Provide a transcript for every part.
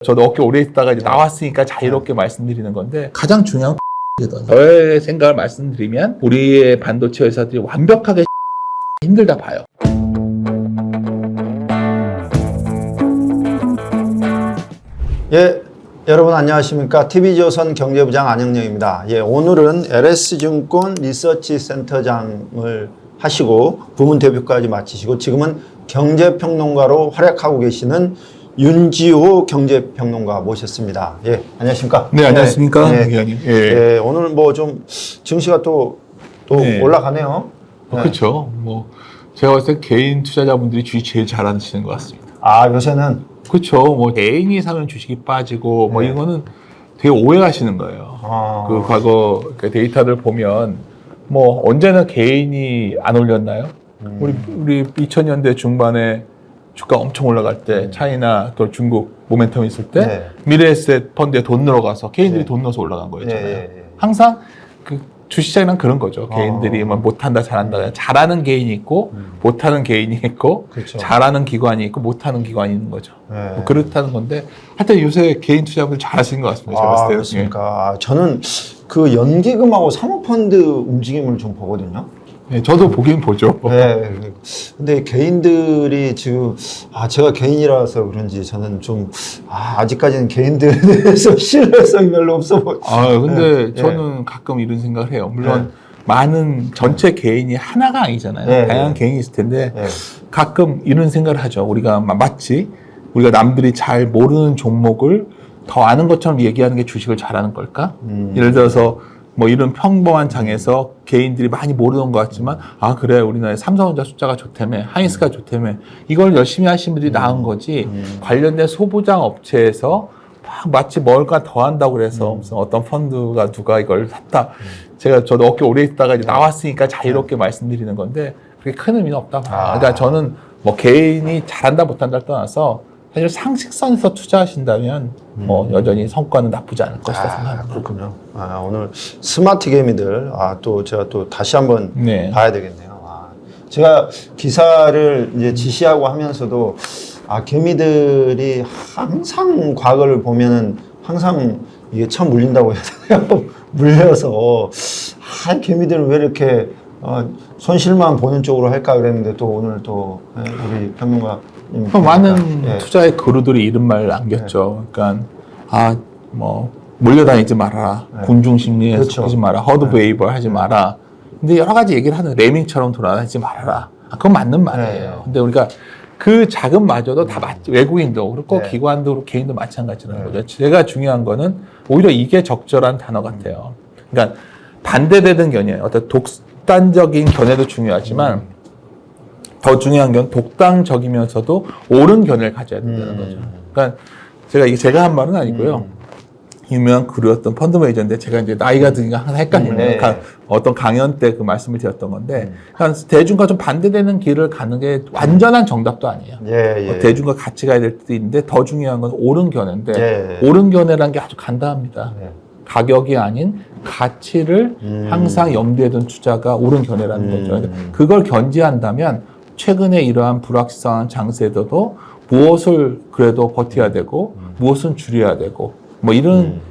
저도 어깨 오래 있다가 이제 나왔으니까 자유롭게 말씀드리는 건데, 가장 중요한 거거든요. 저의 생각을 말씀드리면 우리의 반도체 회사들이 완벽하게 힘들다 봐요. 예, 여러분 안녕하십니까? TV조선 경제부장 안영영입니다. 예, 오늘은 LS증권 리서치센터장을 하시고 부문 대표까지 마치시고 지금은 경제평론가로 활약하고 계시는 윤지호 경제평론가 모셨습니다. 예, 안녕하십니까? 네, 안녕하십니까? 네, 의원님. 예, 예, 오늘 뭐 좀 증시가 또 네. 올라가네요. 네. 그렇죠. 뭐 제가 봤을 때 개인 투자자분들이 주식 제일 잘하시는 것 같습니다. 아, 요새는 그렇죠. 뭐 개인이 사면 주식이 빠지고 뭐 네. 이거는 되게 오해하시는 거예요. 그 과거 데이터를 보면 뭐 언제나 개인이 안 올렸나요? 우리 2000년대 중반에 주가 엄청 올라갈 때 차이나 또 중국 모멘텀 있을 때 네. 미래에셋 펀드에 돈 늘어가서 개인들이 네. 돈 넣어서 올라간 거였잖아요. 예, 예, 예. 항상 그 주식시장이란 그런 거죠. 개인들이 뭐 못한다, 잘한다. 잘하는 개인이 있고 못하는 개인이 있고 그렇죠. 잘하는 기관이 있고 못하는 기관이 있는 거죠. 네. 뭐 그렇다는 건데 하여튼 요새 개인 투자분들 잘하시는 것 같습니다. 제가 봤을 때. 그렇습니까? 아, 저는 그 연기금하고 사모펀드 움직임을 좀 보거든요. 예, 저도 보긴 보죠. 네. 근데 개인들이 지금, 제가 개인이라서 그런지 저는 좀, 아직까지는 개인들에 대해서 신뢰성이 별로 없어 보여요. 근데 네. 저는 가끔 이런 생각을 해요. 물론 네. 많은 전체 개인이 하나가 아니잖아요. 네. 다양한 개인이 있을 텐데 네. 가끔 이런 생각을 하죠. 우리가 마치 우리가 남들이 잘 모르는 종목을 더 아는 것처럼 얘기하는 게 주식을 잘하는 걸까? 예를 들어서 뭐 이런 평범한 장에서 개인들이 많이 모르는 것 같지만 그래 우리나라에 삼성전자 숫자가 좋다며 하이닉스가 좋다며 이걸 열심히 하신 분들이 나은 거지 관련된 소부장 업체에서 막 마치 뭘까 더 한다고 그래서 무슨 어떤 펀드가 누가 이걸 샀다. 저도 어깨 오래 있다가 이제 나왔으니까 자유롭게 말씀드리는 건데 그게 큰 의미는 없다 봐요. 그러니까 저는 뭐 개인이 잘한다 못한다를 떠나서 사실 상식선에서 투자하신다면 뭐 여전히 성과는 나쁘지 않을 것이다 생각합니다. 그렇군요. 오늘 스마트 개미들, 또 제가 또 다시 한번 네. 봐야 되겠네요. 제가 기사를 이제 지시하고 하면서도, 개미들이 항상 과거를 보면은 항상 이게 처음 물린다고 해야 되나요? 물려서, 개미들은 왜 이렇게, 손실만 보는 쪽으로 할까 그랬는데 또 오늘 또 우리 평론가 많은 투자의 그루들이 이런 말을 남겼죠. 그러니까 뭐 몰려다니지 마라, 군중 심리에 그렇죠. 속지 마라, 허드 베이버 하지 마라. 근데 여러 가지 얘기를 하는 레밍처럼 돌아다니지 말아라. 그건 맞는 말이에요. 근데 우리가 그 자금마저도 다 외국인도 그렇고 기관도 그렇고 개인도 마찬가지라는 거죠. 제가 중요한 거는 오히려 이게 적절한 단어 같아요. 그러니까 반대되는 견해, 어떤 독단적인 견해도 중요하지만 더 중요한 건 독단적이면서도 옳은 견해를 가져야 된다는 거죠. 그러니까 제가 한 말은 아니고요. 유명한 그루였던 펀드 매니저인데 제가 이제 나이가 드니까 항상 헷갈리네요. 어떤 강연 때 그 말씀을 드렸던 건데 그러니까 대중과 좀 반대되는 길을 가는 게 완전한 정답도 아니에요. 대중과 같이 가야 될 때도 있는데 더 중요한 건 옳은 견해인데 옳은 견해라는 게 아주 간단합니다. 가격이 아닌 가치를 항상 염두에 둔 투자가 옳은 견해라는 거죠. 그러니까 그걸 견지한다면 최근에 이러한 불확실한 장세에도 무엇을 그래도 버텨야 되고 무엇은 줄여야 되고 뭐 이런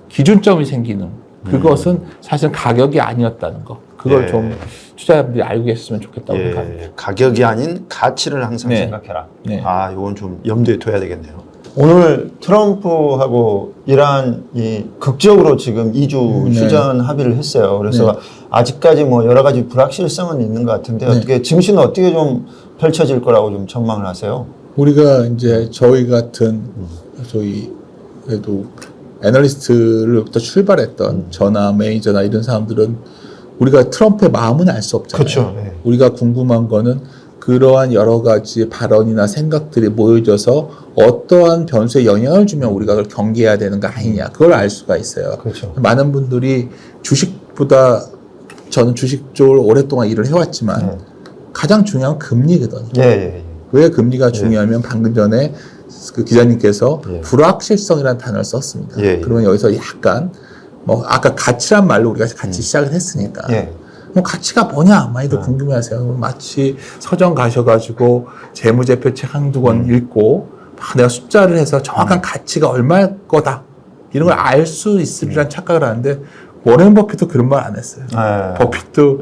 기준점이 생기는 그것은 사실 가격이 아니었다는 거. 그걸 좀 투자자분들이 알고 계셨으면 좋겠다고 생각합니다. 가격이 아닌 가치를 항상 생각해라. 이건 좀 염두에 둬야 되겠네요. 오늘 트럼프하고 이란이 극적으로 지금 2주 휴전 합의를 했어요. 그래서 아직까지 뭐 여러 가지 불확실성은 있는 것 같은데 어떻게 증시는 어떻게 좀 펼쳐질 거라고 좀 전망을 하세요? 우리가 이제 저희 같은 그래도 애널리스트로부터 출발했던 저나 매니저나 이런 사람들은 우리가 트럼프의 마음은 알 수 없잖아요. 그렇죠. 우리가 궁금한 거는 그러한 여러 가지 발언이나 생각들이 모여져서 어떠한 변수에 영향을 주면 우리가 그걸 경계해야 되는 거 아니냐. 그걸 알 수가 있어요. 그렇죠. 많은 분들이 주식보다 저는 주식 쪽을 오랫동안 일을 해왔지만 가장 중요한 건 금리거든요. 왜 금리가 중요하면 방금 전에 그 기자님께서 불확실성이라는 단어를 썼습니다. 그러면 여기서 약간 뭐 아까 가치란 말로 우리가 같이 시작을 했으니까 뭐 가치가 뭐냐 많이들 궁금해하세요. 마치 서점 가셔가지고 재무제표책 한두 권 읽고 내가 숫자를 해서 정확한 가치가 얼마일 거다. 이런 걸 알 수 있으리란 착각을 하는데 워렌 버핏도 그런 말 안 했어요. 버핏도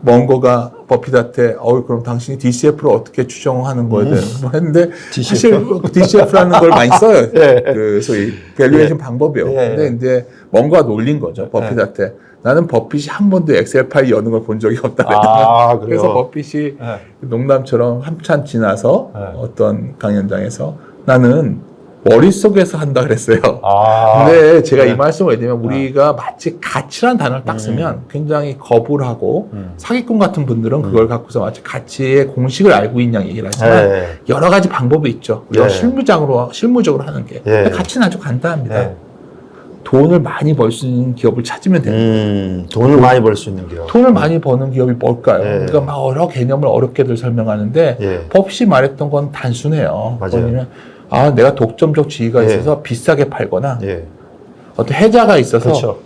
멍거가 버핏한테 그럼 당신이 DCF를 어떻게 추정하는 거에 대해서 했는데 사실 DCF라는 걸 많이 써요. 그 소위 밸류에이션 방법이요. 근데 이제 멍거가 놀린 거죠. 버핏한테. 나는 버핏이 한 번도 엑셀 파일 여는 걸 본 적이 없다. 그래서 버핏이 농담처럼 한참 지나서 어떤 강연장에서 나는 머릿속에서 한다 그랬어요. 근데 제가 이 말씀을 왜 드리냐면 우리가 마치 가치란 단어를 딱 쓰면 굉장히 거부를 하고 사기꾼 같은 분들은 그걸 갖고서 마치 가치의 공식을 알고 있냐는 얘기를 하지만 여러 가지 방법이 있죠. 우리가 실무적으로 하는 게. 가치는 아주 간단합니다. 돈을 많이 벌 수 있는 기업을 찾으면 됩니다. 돈을 많이 벌 수 있는 기업. 돈을 많이 버는 기업이 뭘까요? 그러니까 막 여러 개념을 어렵게들 설명하는데 법시 말했던 건 단순해요. 뭐냐면 내가 독점적 지위가 있어서 비싸게 팔거나 어떤 해자가 있어서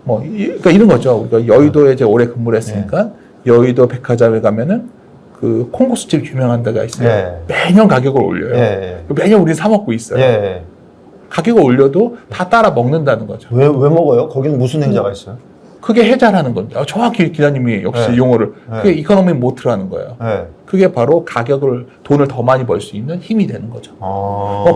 그러니까 이런 거죠. 우리가 여의도에 이제 오래 근무를 했으니까 여의도 백화점에 가면은 그 콩국수집 유명한 데가 있어요. 매년 가격을 올려요. 매년 우리 사 먹고 있어요. 가격을 올려도 다 따라 먹는다는 거죠. 왜 먹어요? 거기는 무슨 해자가 있어요? 그게 해자라는 건데 정확히 기자님이 역시 용어를 그게 이코노미 모트라는 거예요. 그게 바로 돈을 더 많이 벌 수 있는 힘이 되는 거죠.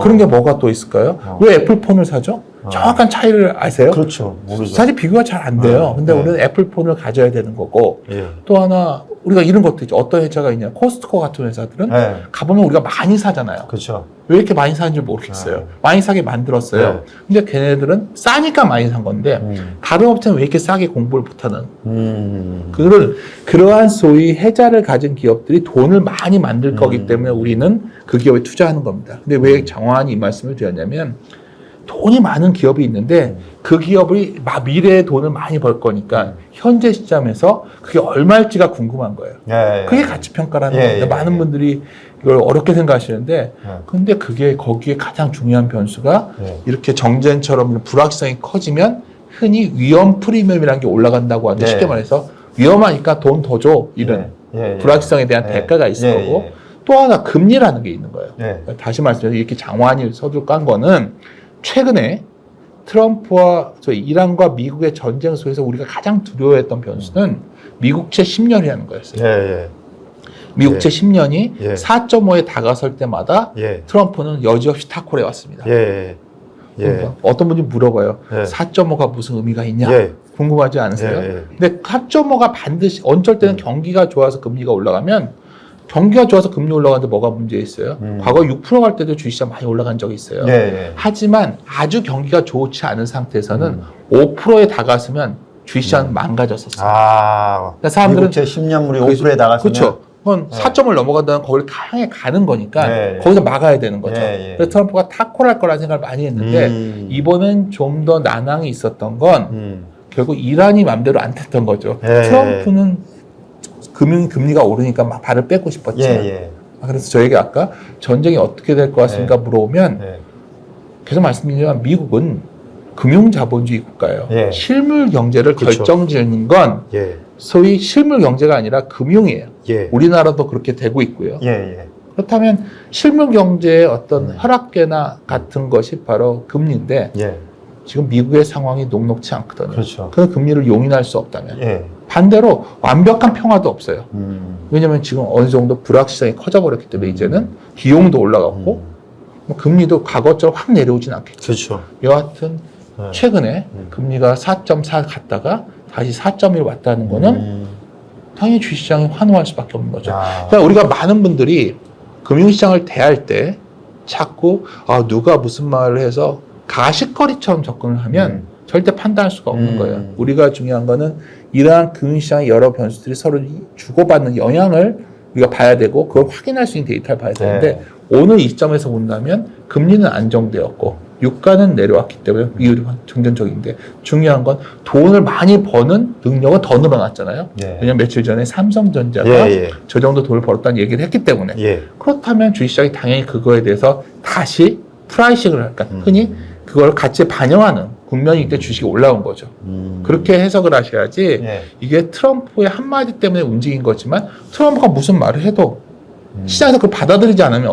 그런 게 뭐가 또 있을까요? 왜 애플폰을 사죠? 정확한 차이를 아세요? 그렇죠. 모르죠. 사실 비교가 잘 안 돼요. 근데 우리는 애플폰을 가져야 되는 거고 또 하나 우리가 이런 것도 있죠. 어떤 회사가 있냐? 코스트코 같은 회사들은 가보면 우리가 많이 사잖아요. 그렇죠. 왜 이렇게 많이 사는지 모르겠어요. 많이 사게 만들었어요. 근데 걔네들은 싸니까 많이 산 건데 다른 업체는 왜 이렇게 싸게 공부를 못하는? 그러한 소위 해자를 가진 기업들이 돈을 많이 만들 거기 때문에 우리는 그 기업에 투자하는 겁니다. 근데 왜 정확히 이 말씀을 드렸냐면 돈이 많은 기업이 있는데 그 기업이 미래에 돈을 많이 벌 거니까 현재 시점에서 그게 얼마일지가 궁금한 거예요. 그게 가치평가라는 겁니다. 많은 분들이 이걸 어렵게 생각하시는데 근데 그게 거기에 가장 중요한 변수가 이렇게 정전처럼 불확실성이 커지면 흔히 위험 프리미엄이라는 게 올라간다고 하는데 쉽게 말해서 위험하니까 돈 더 줘 이런 불확실성에 대한 대가가 있을 거고 또 하나 금리라는 게 있는 거예요. 다시 말씀드려서 이렇게 장관이 서두를 깐 거는 최근에 트럼프와 이란과 미국의 전쟁 속에서 우리가 가장 두려워했던 변수는 미국채 10년이라는 거였어요. 미국채 10년이 4.5에 다가설 때마다 트럼프는 여지없이 타콜해 왔습니다. 그러니까 어떤 분이 물어봐요. 4.5가 무슨 의미가 있냐? 궁금하지 않으세요? 근데 4.5가 반드시 어쩔 때는 경기가 좋아서 금리가 올라가면 경기가 좋아서 금리 올라가는데 뭐가 문제 있어요? 과거 6% 갈 때도 주식시장 많이 올라간 적이 있어요. 하지만 아주 경기가 좋지 않은 상태에서는 5%에 다가서면 주식시장 망가졌었어요. 그러니까 사람들은 미국채 10년물이 5%에 다가서면 그렇죠. 그건 4점을 넘어간다는 거기를 향해 가는 거니까 거기서 막아야 되는 거죠. 그래서 트럼프가 타콜할 거라는 생각을 많이 했는데 이번엔 좀 더 난항이 있었던 건 결국 이란이 맘대로 안 됐던 거죠. 트럼프는 금리가 오르니까 막 발을 빼고 싶었죠. 그래서 저에게 아까 전쟁이 어떻게 될 것 같습니까? 물어보면 계속 말씀드리지만 미국은 금융자본주의 국가예요. 실물 경제를 결정짓는 건 소위 실물 경제가 아니라 금융이에요. 우리나라도 그렇게 되고 있고요. 그렇다면 실물 경제의 어떤 혈압계나 같은 것이 바로 금리인데 지금 미국의 상황이 녹록치 않거든요. 그 금리를 용인할 수 없다면 반대로 완벽한 평화도 없어요. 왜냐하면 지금 어느 정도 불확실성이 커져버렸기 때문에 이제는 비용도 올라갔고 금리도 과거처럼 확 내려오진 않겠죠. 여하튼 최근에 금리가 4.4 갔다가 다시 4.1 왔다는 거는 당연히 주식시장이 환호할 수밖에 없는 거죠. 그러니까 우리가 많은 분들이 금융시장을 대할 때 자꾸 누가 무슨 말을 해서 가십거리처럼 접근을 하면 절대 판단할 수가 없는 거예요. 우리가 중요한 거는 이러한 금융시장의 여러 변수들이 서로 주고받는 영향을 우리가 봐야 되고 그걸 확인할 수 있는 데이터를 봐야 되는데 오늘 이 시점에서 본다면 금리는 안정되었고 유가는 내려왔기 때문에 비율이 긍정적인데 중요한 건 돈을 많이 버는 능력은 더 늘어났잖아요. 왜냐하면 며칠 전에 삼성전자가 저 정도 돈을 벌었다는 얘기를 했기 때문에 그렇다면 주식시장이 당연히 그거에 대해서 다시 프라이싱을 할까 흔히 그걸 가치에 반영하는 국면이 때 주식이 올라온 거죠. 그렇게 해석을 하셔야지 이게 트럼프의 한마디 때문에 움직인 거지만 트럼프가 무슨 말을 해도 시장에서 그걸 받아들이지 않으면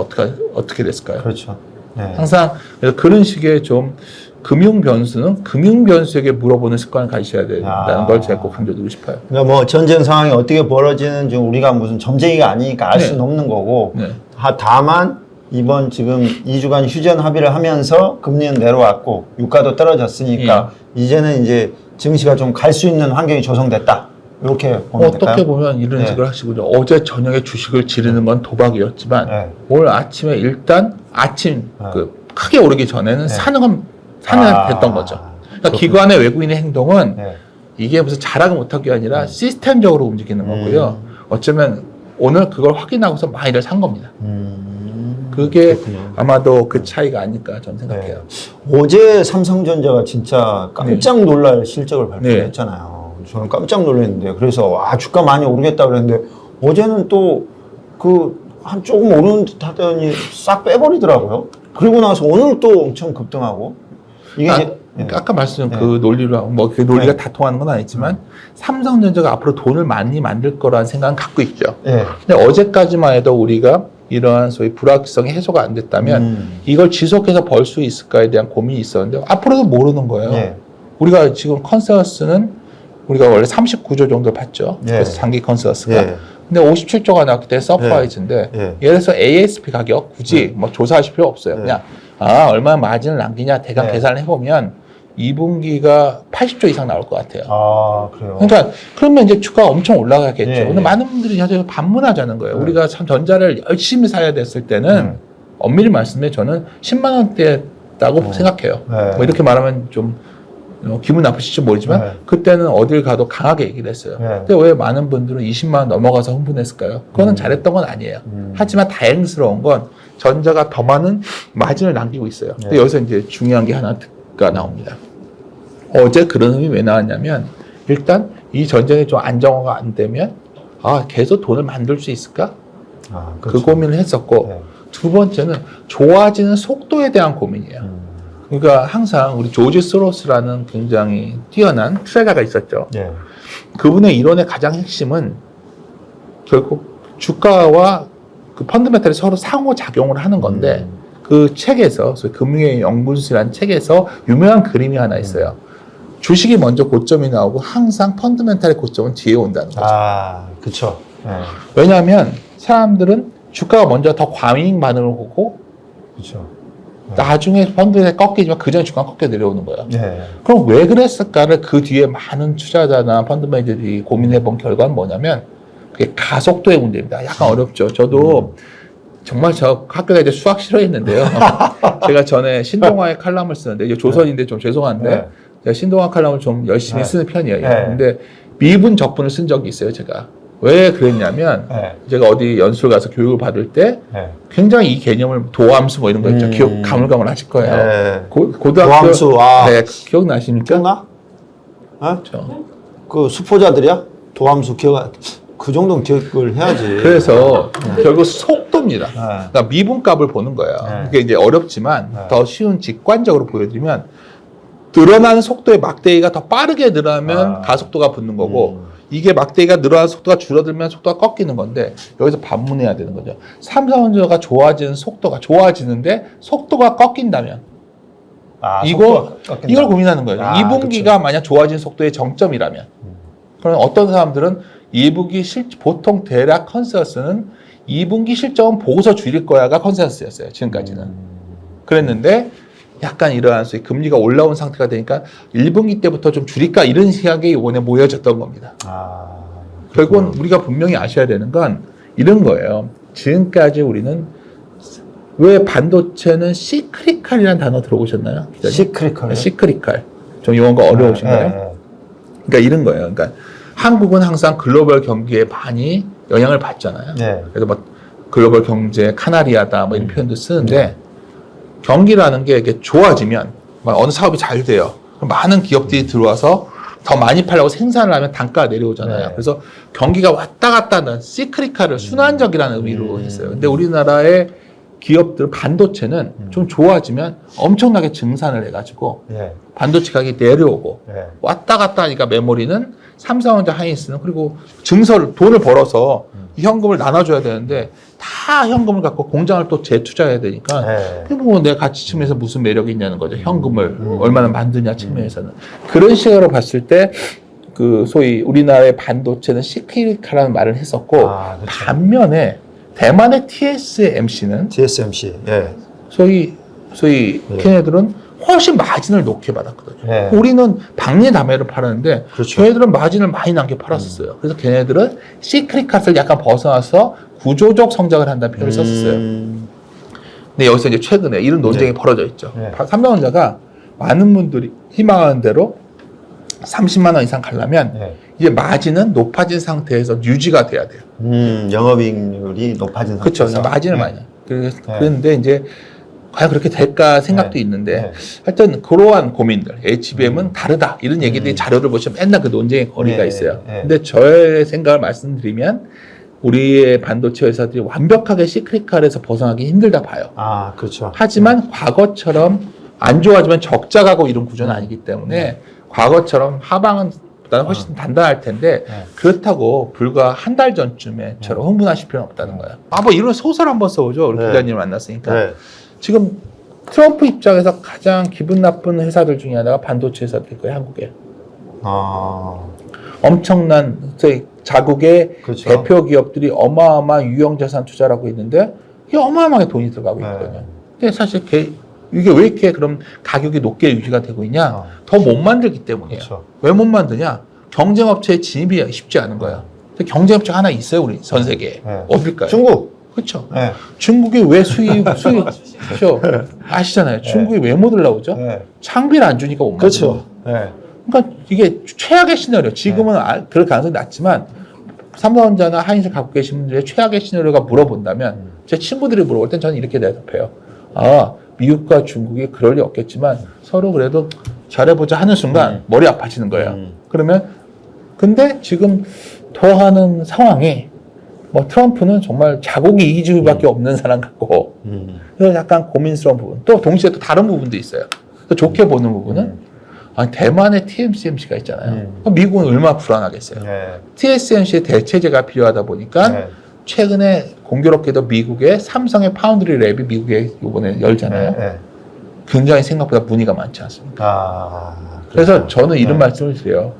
어떻게 됐을까요? 그렇죠. 네. 항상 그런 식의 좀 금융 변수는 금융 변수에게 물어보는 습관을 가지셔야 된다는 걸 제가 꼭 강조드리고 싶어요. 그러니까 뭐 전쟁 상황이 어떻게 벌어지는지 우리가 무슨 점쟁이가 아니니까 알 수는 없는 거고 네. 다만 이번 지금 2주간 휴전 합의를 하면서 금리는 내려왔고 유가도 떨어졌으니까 이제는 이제 증시가 좀 갈 수 있는 환경이 조성됐다. 이렇게 보면 될까요? 어떻게 보면 이런 식으로 하시고요. 어제 저녁에 주식을 지르는 건 도박이었지만 네. 오늘 아침에 일단 아침 크게 오르기 전에는 사는 했던 거죠. 그러니까 기관의 외국인의 행동은 이게 무슨 자랑을 못한 게 아니라 시스템적으로 움직이는 거고요. 어쩌면 오늘 그걸 확인하고서 많이들 산 겁니다. 그게 그렇군요. 아마도 그 차이가 아닐까 저는 생각해요. 어제 삼성전자가 진짜 깜짝 놀랄 실적을 발표했잖아요. 저는 깜짝 놀랐는데 그래서 주가 많이 오르겠다 그랬는데 어제는 또 한 조금 오르는 듯 하더니 싹 빼버리더라고요. 그리고 나서 오늘 또 엄청 급등하고 이게 아까 말씀드린 그 논리로 뭐 그 논리가 다 통하는 건 아니지만 삼성전자가 앞으로 돈을 많이 만들 거라는 생각은 갖고 있죠. 근데 어제까지만 해도 우리가 이러한 소위 불확실성이 해소가 안 됐다면 이걸 지속해서 벌 수 있을까에 대한 고민이 있었는데 앞으로도 모르는 거예요. 우리가 지금 컨센서스는 우리가 원래 39조 정도 봤죠. 그래서 장기 컨센서스가. 근데 57조가 나왔기 때문에 서프라이즈인데 예를 들어서 ASP 가격 굳이 뭐 조사하실 필요 없어요. 그냥 얼마나 마진을 남기냐 대강 계산을 해보면 2분기가 80조 이상 나올 것 같아요. 그래요? 그러니까 그러면 이제 주가가 엄청 올라가겠죠. 근데 많은 분들이 사실 반문하자는 거예요. 우리가 참 전자를 열심히 사야 됐을 때는 엄밀히 말씀해 저는 10만 원대였다고 생각해요. 뭐 이렇게 말하면 좀 기분 나쁘실지 모르지만 그때는 어딜 가도 강하게 얘기를 했어요. 근데 왜 많은 분들은 20만 원 넘어가서 흥분했을까요? 그거는 잘했던 건 아니에요. 하지만 다행스러운 건 전자가 더 많은 마진을 남기고 있어요. 근데 여기서 이제 중요한 게 하나가 나옵니다. 어제 그런 흐름이 왜 나왔냐면 일단 이 전쟁이 좀 안정화가 안 되면 계속 돈을 만들 수 있을까? 그 고민을 했었고 두 번째는 좋아지는 속도에 대한 고민이에요. 그러니까 항상 우리 조지 소로스라는 굉장히 뛰어난 투자자가 있었죠. 그분의 이론의 가장 핵심은 결국 주가와 그 펀드멘탈이 서로 상호작용을 하는 건데 그 책에서 금융의 연구소라는 책에서 유명한 그림이 하나 있어요. 주식이 먼저 고점이 나오고 항상 펀드멘탈의 고점은 뒤에 온다는 거죠. 그렇죠. 왜냐하면 사람들은 주가가 먼저 더 과잉 반응을 보고 그렇죠. 나중에 펀드에 꺾이지만 그 전에 주가가 꺾여 내려오는 거예요. 그럼 왜 그랬을까를 그 뒤에 많은 투자자나 펀드 매니저들이 고민해 본 결과는 뭐냐면 그게 가속도의 문제입니다. 약간 어렵죠. 저도 정말 저 학교에 이제 수학 싫어했는데요. 제가 전에 신동아의 칼럼을 쓰는데 이제 조선인데 좀 죄송한데 제가 신동아 칼럼을 좀 열심히 쓰는 편이에요. 근데 미분 적분을 쓴 적이 있어요. 제가 왜 그랬냐면 제가 어디 연수를 가서 교육을 받을 때 굉장히 이 개념을 도함수 뭐 이런 거 있죠. 기억 가물가물 하실 거예요. 고등학교 도함수 기억나십니까? 기억나? 그렇죠. 그 수포자들이야? 도함수 그 정도는 기억을 해야지. 그래서 결국 속도입니다. 그러니까 미분값을 보는 거예요. 그게 이제 어렵지만 더 쉬운 직관적으로 보여드리면 늘어나는 속도의 막대기가 더 빠르게 늘어나면 가속도가 붙는 거고 이게 막대기가 늘어나는 속도가 줄어들면 속도가 꺾이는 건데 여기서 반문해야 되는 거죠. 삼성전자가 좋아지는 속도가 좋아지는데 속도가 꺾인다면 이걸 고민하는 거예요. 2분기가 만약 좋아진 속도의 정점이라면 그러면 어떤 사람들은 2분기 보통 대략 컨센서스는 2분기 실적은 보고서 줄일 거야가 컨센서스였어요. 지금까지는. 그랬는데 약간 이러한 금리가 올라온 상태가 되니까 1분기 때부터 좀 줄일까 이런 생각이 이번에 모여졌던 겁니다. 결국은 우리가 분명히 아셔야 되는 건 이런 거예요. 지금까지 우리는 왜 반도체는 시크리칼이라는 단어 들어보셨나요? 시크리칼. 시크리칼. 좀 용어가 어려우신가요? 그러니까 이런 거예요. 그러니까 한국은 항상 글로벌 경기에 많이 영향을 받잖아요. 그래서 뭐 글로벌 경제 카나리아다 뭐 이런 표현도 쓰는데 경기라는 게 이렇게 좋아지면 어느 사업이 잘 돼요. 그럼 많은 기업들이 들어와서 더 많이 팔려고 생산을 하면 단가가 내려오잖아요. 그래서 경기가 왔다 갔다 하는 시크리칼을 순환적이라는 의미로 했어요. 근데 우리나라의 기업들 반도체는 좀 좋아지면 엄청나게 증산을 해가지고 반도체 가격이 내려오고 왔다 갔다 하니까 메모리는 삼성전자, 하이닉스는 그리고 돈을 벌어서 이 현금을 나눠줘야 되는데 다 현금을 갖고 공장을 또 재투자해야 되니까 네. 뭐 내 가치 측면에서 무슨 매력이 있냐는 거죠. 현금을 얼마나 만드냐 측면에서는. 그런 시각으로 봤을 때 그 소위 우리나라의 반도체는 시크릿하라는 말을 했었고 그렇죠. 반면에 대만의 TSMC는 TSMC. 예. 소위 걔네들은 훨씬 마진을 높게 받았거든요. 네. 우리는 박리담회를 팔았는데 그렇죠. 걔네들은 마진을 많이 남게 팔았었어요. 그래서 걔네들은 시크릿 값을 약간 벗어나서 구조적 성장을 한다는 표현을 썼었어요. 근데 여기서 이제 최근에 이런 논쟁이 벌어져 있죠. 네. 삼성전자가 많은 분들이 희망하는 대로 30만 원 이상 가려면 이제 마진은 높아진 상태에서 유지가 돼야 돼요. 영업이익률이 높아진 그렇죠. 상태에서. 마진을 많이. 그런데 이제 과연 그렇게 될까 생각도 있는데 하여튼 그러한 고민들 HBM은 다르다 이런 얘기들이 자료를 보시면 맨날 그 논쟁의 거리가 있어요. 근데 저의 생각을 말씀드리면 우리의 반도체 회사들이 완벽하게 시크릿칼에서 벗어나기 힘들다 봐요. 그렇죠. 하지만 과거처럼 안 좋아지면 적자 가고 이런 구조는 아니기 때문에 과거처럼 하방은 보다는 훨씬 단단할 텐데 그렇다고 불과 한 달 전쯤에처럼 흥분하실 필요는 없다는 거예요. 뭐 이런 소설 한번 써보죠. 우리 기자님 만났으니까. 지금 트럼프 입장에서 가장 기분 나쁜 회사들 중에 하나가 반도체 회사들 거예요, 한국에. 엄청난 자국의 그렇죠. 대표 기업들이 어마어마한 유형자산 투자를 하고 있는데 이게 어마어마하게 돈이 들어가고 있거든요. 근데 사실 이게 왜 이렇게 그럼 가격이 높게 유지가 되고 있냐? 더 못 만들기 때문이에요. 그렇죠. 왜 못 만드냐? 경쟁업체에 진입이 쉽지 않은 거예요. 근데 경쟁업체가 하나 있어요, 우리 전 세계에. 어딜까요? 중국. 그렇죠. 중국이 왜 그렇죠. 아시잖아요. 중국이 왜 못 올라오죠? 창비를 안 주니까 못 만들죠. 그렇죠. 그러니까 이게 최악의 시나리오. 지금은 그럴 가능성이 낮지만 삼성전자나 하이닉스 갖고 계신 분들의 최악의 시나리오가 물어본다면 제 친구들이 물어볼 땐 저는 이렇게 대답해요. 미국과 중국이 그럴 리 없겠지만 서로 그래도 잘해보자 하는 순간 머리 아파지는 거예요. 그러면 근데 지금 더하는 상황이 뭐 트럼프는 정말 자국이 이기주의밖에 없는 사람 같고 그래서 약간 고민스러운 부분 또 동시에 또 다른 부분도 있어요. 또 좋게 보는 부분은 대만의 TSMC가 있잖아요. 미국은 얼마나 불안하겠어요. TSMC의 대체제가 필요하다 보니까 최근에 공교롭게도 미국의 삼성의 파운드리 랩이 미국에 이번에 열잖아요. 굉장히 생각보다 문의가 많지 않습니다. 그래서 저는 이런 말씀을 드려요.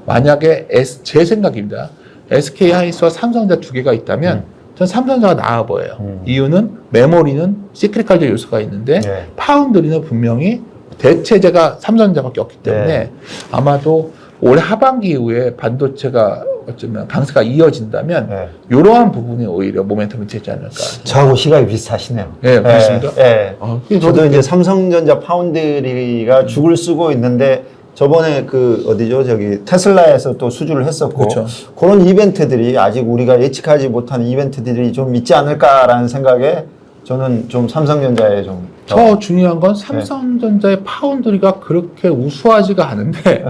만약에 제 생각입니다. SK 하이닉스와 삼성전자 두 개가 있다면 전 삼성전자가 나아 보여요. 이유는 메모리는 시크릿칼적 요소가 있는데 파운드리는 분명히 대체제가 삼성전자밖에 없기 때문에 아마도 올해 하반기 이후에 반도체가 어쩌면 강세가 이어진다면 이러한 부분이 오히려 모멘텀이 되지 않을까. 저하고 시각이 비슷하시네요. 네, 그렇습니다. 저도 이제 삼성전자 파운드리가 죽을 쓰고 있는데 저번에 저기 테슬라에서 또 수주를 했었고 그렇죠. 그런 이벤트들이 아직 우리가 예측하지 못하는 이벤트들이 좀 있지 않을까라는 생각에 저는 좀 삼성전자에 좀 더 중요한 건 삼성전자의 파운드리가 그렇게 우수하지가 않은데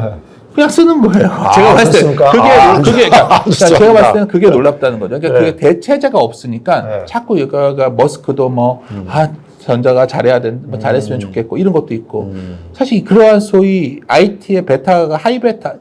그냥 쓰는 거예요. 제가 봤을 때 그러니까 제가 봤을 때는 그게 놀랍다는 거죠. 그러니까 그게 대체제가 없으니까 자꾸 여기가 머스크도 전자가 잘해야 잘했으면 좋겠고 이런 것도 있고 사실 그러한 소위 IT의 베타가 하이베타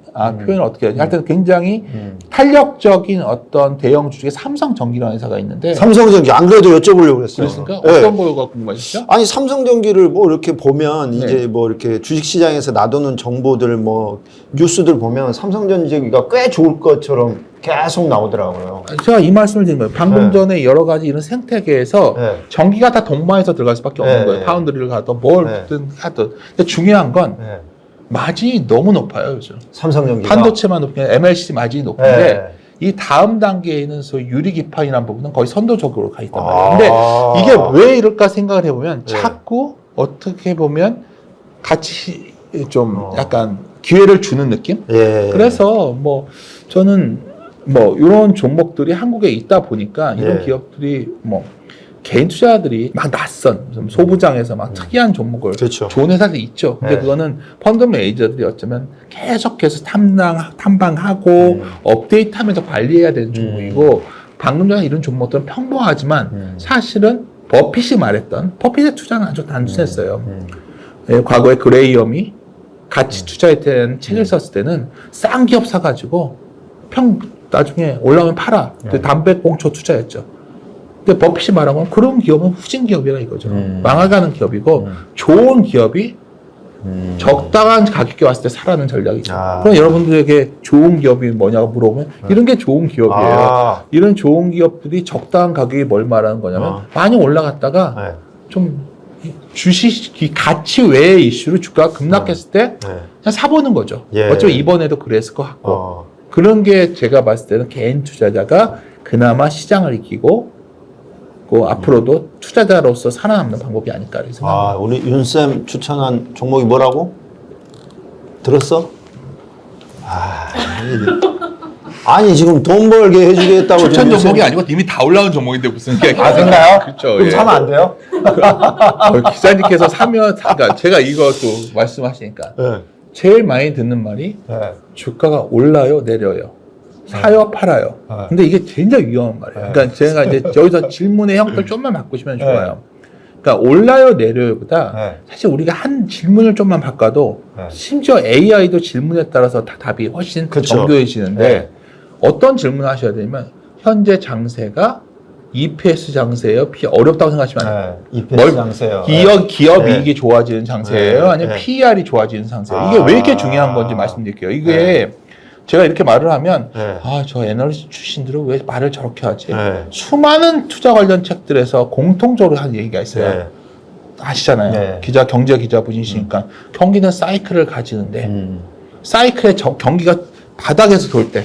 표현을 어떻게 하지? 하여튼 굉장히 탄력적인 어떤 대형 주식에 삼성전기라는 회사가 있는데 삼성전기 안 그래도 여쭤보려고 그랬어요. 그렇습니까? 어떤 거가 궁금하시죠? 아니 삼성전기를 뭐 이렇게 보면 이제 뭐 이렇게 주식시장에서 나도는 정보들 뭐 뉴스들 보면 삼성전기가 꽤 좋을 것처럼 계속 나오더라고요. 제가 이 말씀을 드린 거예요. 방금 전에 여러 가지 이런 생태계에서 전기가 다 동반해서 들어갈 수밖에 없는 거예요. 파운드리를 가든 뭘든 하든. 근데 중요한 건 마진이 너무 높아요, 요즘. 삼성전기가. 반도체만 높으면 MLC 마진이 높은데 이 다음 단계에는 소위 유리기판이라는 부분은 거의 선도적으로 가 있단 말이에요. 근데 이게 왜 이럴까 생각을 해보면 자꾸 어떻게 보면 같이 좀 약간 기회를 주는 느낌? 그래서 뭐 저는 뭐 이런 종목들이 한국에 있다 보니까 이런 기업들이 뭐 개인 투자자들이 막 낯선 소부장에서 막 특이한 종목을 좋은 회사들이 있죠. 근데 그거는 펀드 매니저들이 어쩌면 계속해서 탐방하고 업데이트하면서 관리해야 되는 종목이고 방금 전에 이런 종목들은 평범하지만 사실은 버핏이 말했던 버핏의 투자는 아주 단순했어요. 과거에 그레이엄이 같이 투자에 대한 책을 썼을 때는 싼 기업 사가지고 나중에 올라오면 팔아. 근데 담배꽁초 투자였죠. 근데 버핏이 말한 건 그런 기업은 후진 기업이라 이거죠. 망해가는 기업이고 좋은 기업이 적당한 가격에 왔을 때 사라는 전략이죠. 그럼 여러분들에게 좋은 기업이 뭐냐고 물어보면 이런 게 좋은 기업이에요. 이런 좋은 기업들이 적당한 가격이 뭘 말하는 거냐면 많이 올라갔다가 좀 주식 가치 외의 이슈로 주가가 급락했을 때 그냥 사보는 거죠. 어차피 이번에도 그랬을 것 같고 그런 게 제가 봤을 때는 개인 투자자가 그나마 시장을 이기고 앞으로도 투자자로서 살아남는 방법이 아닐까 이렇게 생각합니다. 우리 윤쌤 추천한 종목이 뭐라고? 들었어? 아니 지금 돈 벌게 해주겠다고 추천 종목이 아니고 이미 다 올라온 종목인데 무슨 이게 그런가요? 그렇죠. 그럼 사면 안 돼요? 기자님께서 사면 그러니까 제가 이것도 말씀하시니까 제일 많이 듣는 말이 주가가 올라요 내려요. 사요, 팔아요. 근데 이게 굉장히 위험한 말이에요. 그러니까 제가 이제 여기서 질문의 형태를 좀만 바꾸시면 좋아요. 그러니까 올라요, 내려요보다 사실 우리가 한 질문을 좀만 바꿔도 심지어 AI도 질문에 따라서 다 답이 훨씬 정교해지는데 어떤 질문을 하셔야 되냐면 현재 장세가 EPS 장세예요? 어렵다고 생각하시면 안 돼요. EPS 장세요. 기업 이익이 좋아지는 장세예요? 아니면 PER이 좋아지는 장세예요? 이게 왜 이렇게 중요한 건지 말씀드릴게요. 이게 제가 이렇게 말을 하면 저 애널리스트 출신들은 왜 말을 저렇게 하지? 수많은 투자 관련 책들에서 공통적으로 하는 얘기가 있어요. 아시잖아요. 경제 기자 분이시니까 경기는 사이클을 가지는데 사이클의 경기가 바닥에서 돌 때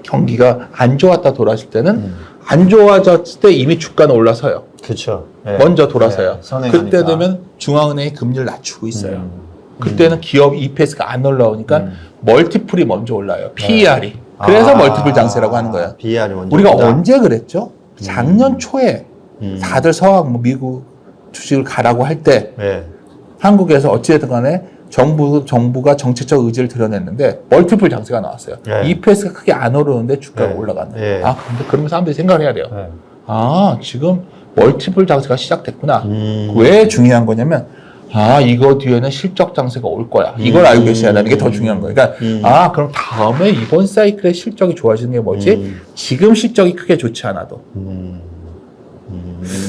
경기가 안 좋았다 돌아설 때는 안 좋아졌을 때 이미 주가는 올라서요. 그렇죠. 먼저 돌아서요. 그때 되면 중앙은행이 금리를 낮추고 있어요. 그때는 기업 EPS가 안 올라오니까 멀티플이 먼저 올라요. PER이. 그래서 멀티플 장세라고 하는 거예요. PER이 먼저 우리가 언제 그랬죠? 작년 초에 다들 서학 미국 주식을 가라고 할 때 한국에서 어찌됐든 간에 정부가 정책적 의지를 드러냈는데 멀티플 장세가 나왔어요. EPS가 크게 안 오르는데 주가가 올라갔네. 근데 그러면 사람들이 생각을 해야 돼요. 지금 멀티플 장세가 시작됐구나. 왜 중요한 거냐면 이거 뒤에는 실적 장세가 올 거야. 이걸 알고 계셔야 하는 게 더 중요한 거예요. 그러니까 그럼 다음에 이번 사이클에 실적이 좋아지는 게 뭐지? 지금 실적이 크게 좋지 않아도.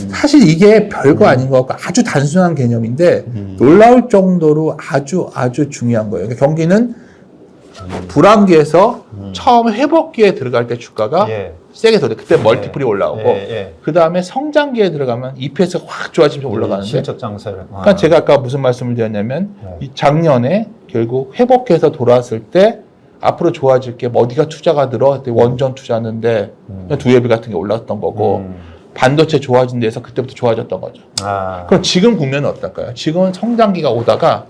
사실 이게 별거 아닌 것 같고 아주 단순한 개념인데 놀라울 정도로 아주 중요한 거예요. 그러니까 경기는 불황기에서 처음 회복기에 들어갈 때 주가가 세게 돌려. 그때 멀티플이 올라오고 그 다음에 성장기에 들어가면 EPS가 확 좋아지면서 올라가는데 실적 장세를. 그러니까 제가 아까 무슨 말씀을 드렸냐면 이 작년에 결국 회복해서 돌아왔을 때 앞으로 좋아질 게 어디가 투자가 늘어? 원전 투자하는데 두예비 같은 게 올랐던 거고 반도체 좋아진 데서 그때부터 좋아졌던 거죠. 그럼 지금 국면은 어떨까요? 지금은 성장기가 오다가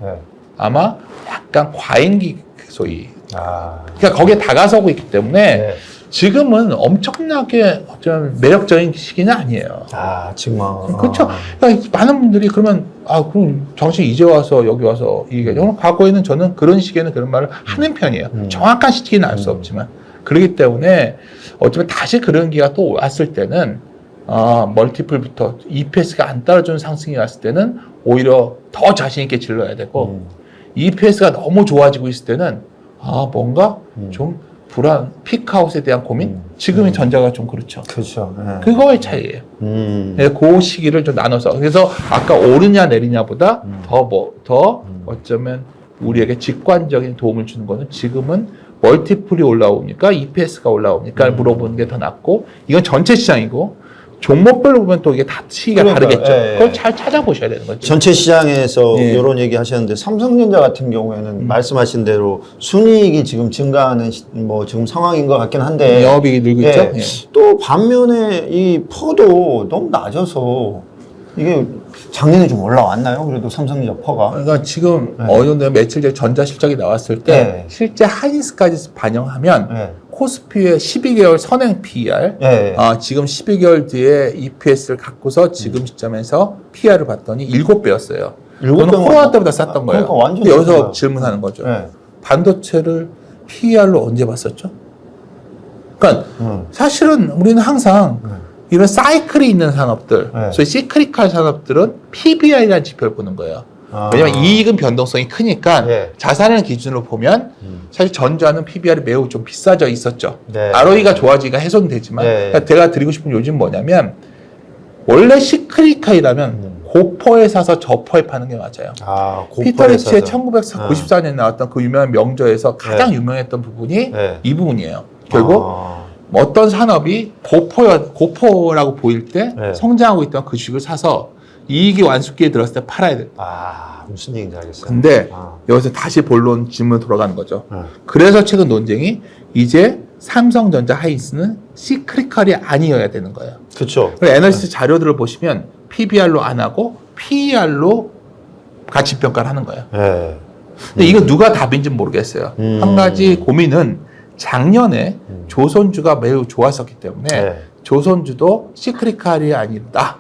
아마 약간 과잉기 소위 그러니까 거기에 다가서고 있기 때문에 지금은 엄청나게 어쩌면 매력적인 시기는 아니에요. 지금은. 그렇죠. 그러니까 많은 분들이 그러면 그럼 정식 이제 와서 여기 와서 이게 과거에는 저는 그런 시기에는 그런 말을 하는 편이에요. 정확한 시기는 알 수 없지만 그렇기 때문에 어쩌면 다시 그런 기회가 또 왔을 때는 멀티플부터 EPS가 안 따라주는 상승이 왔을 때는 오히려 더 자신 있게 질러야 되고 EPS가 너무 좋아지고 있을 때는 뭔가 좀 불안, 피크아웃에 대한 고민? 지금의 전자가 좀 그렇죠. 그렇죠. 그거의 차이예요. 그 시기를 좀 나눠서. 그래서 아까 오르냐 내리냐보다 더 어쩌면 우리에게 직관적인 도움을 주는 거는 지금은 멀티플이 올라오니까 EPS가 올라오니까 물어보는 게 더 낫고 이건 전체 시장이고 종목별로 보면 또 이게 다 시기가 다르겠죠. 그걸 잘 찾아보셔야 되는 거죠. 전체 시장에서 이런 얘기 하셨는데 삼성전자 같은 경우에는 말씀하신 대로 순이익이 지금 증가하는 지금 상황인 것 같긴 한데 영업이익이 늘고 있죠. 또 반면에 이 퍼도 너무 낮아서 이게 작년에 좀 올라왔나요? 그래도 삼성전자 퍼가. 그러니까 지금 어느 정도 며칠 전에 전자 실적이 나왔을 때 실제 하이닉스까지 반영하면 코스피의 12개월 선행 PER, 지금 12개월 뒤에 EPS를 갖고서 지금 시점에서 PER을 봤더니 7배였어요. 그건 코로나 때보다 쌌던 거예요. 그러니까 여기서 질문하는 거죠. 반도체를 PER로 언제 봤었죠? 그러니까 사실은 우리는 항상 이런 사이클이 있는 산업들, 소위 시크리컬 산업들은 PBI라는 지표를 보는 거예요. 왜냐면 이익은 변동성이 크니까 예. 자산을 기준으로 보면 사실 전자는 PBR이 매우 좀 비싸져 있었죠. 네. ROE가 좋아지기가 훼손되지만 네. 그러니까 제가 드리고 싶은 요즘 뭐냐면 원래 시크릿카이라면 고퍼에 사서 저퍼에 파는 게 맞아요. 피터 리치의 1994년에 나왔던 그 유명한 명저에서 가장 유명했던 부분이 이 부분이에요. 결국 어떤 산업이 고퍼라고 보일 때 성장하고 있던 그 주식을 사서 이익이 완숙기에 들었을 때 팔아야 돼. 무슨 얘기인지 알겠어요. 근데 여기서 다시 본론 질문 돌아가는 거죠. 그래서 최근 논쟁이 이제 삼성전자 하이닉스는 시크릿컬이 아니어야 되는 거예요. 그렇죠. 애널리스트 자료들을 보시면 PBR로 안 하고 PER로 가치 평가를 하는 거예요. 근데 이거 누가 답인지는 모르겠어요. 한 가지 고민은 작년에 조선주가 매우 좋았었기 때문에 조선주도 시크릿컬이 아니다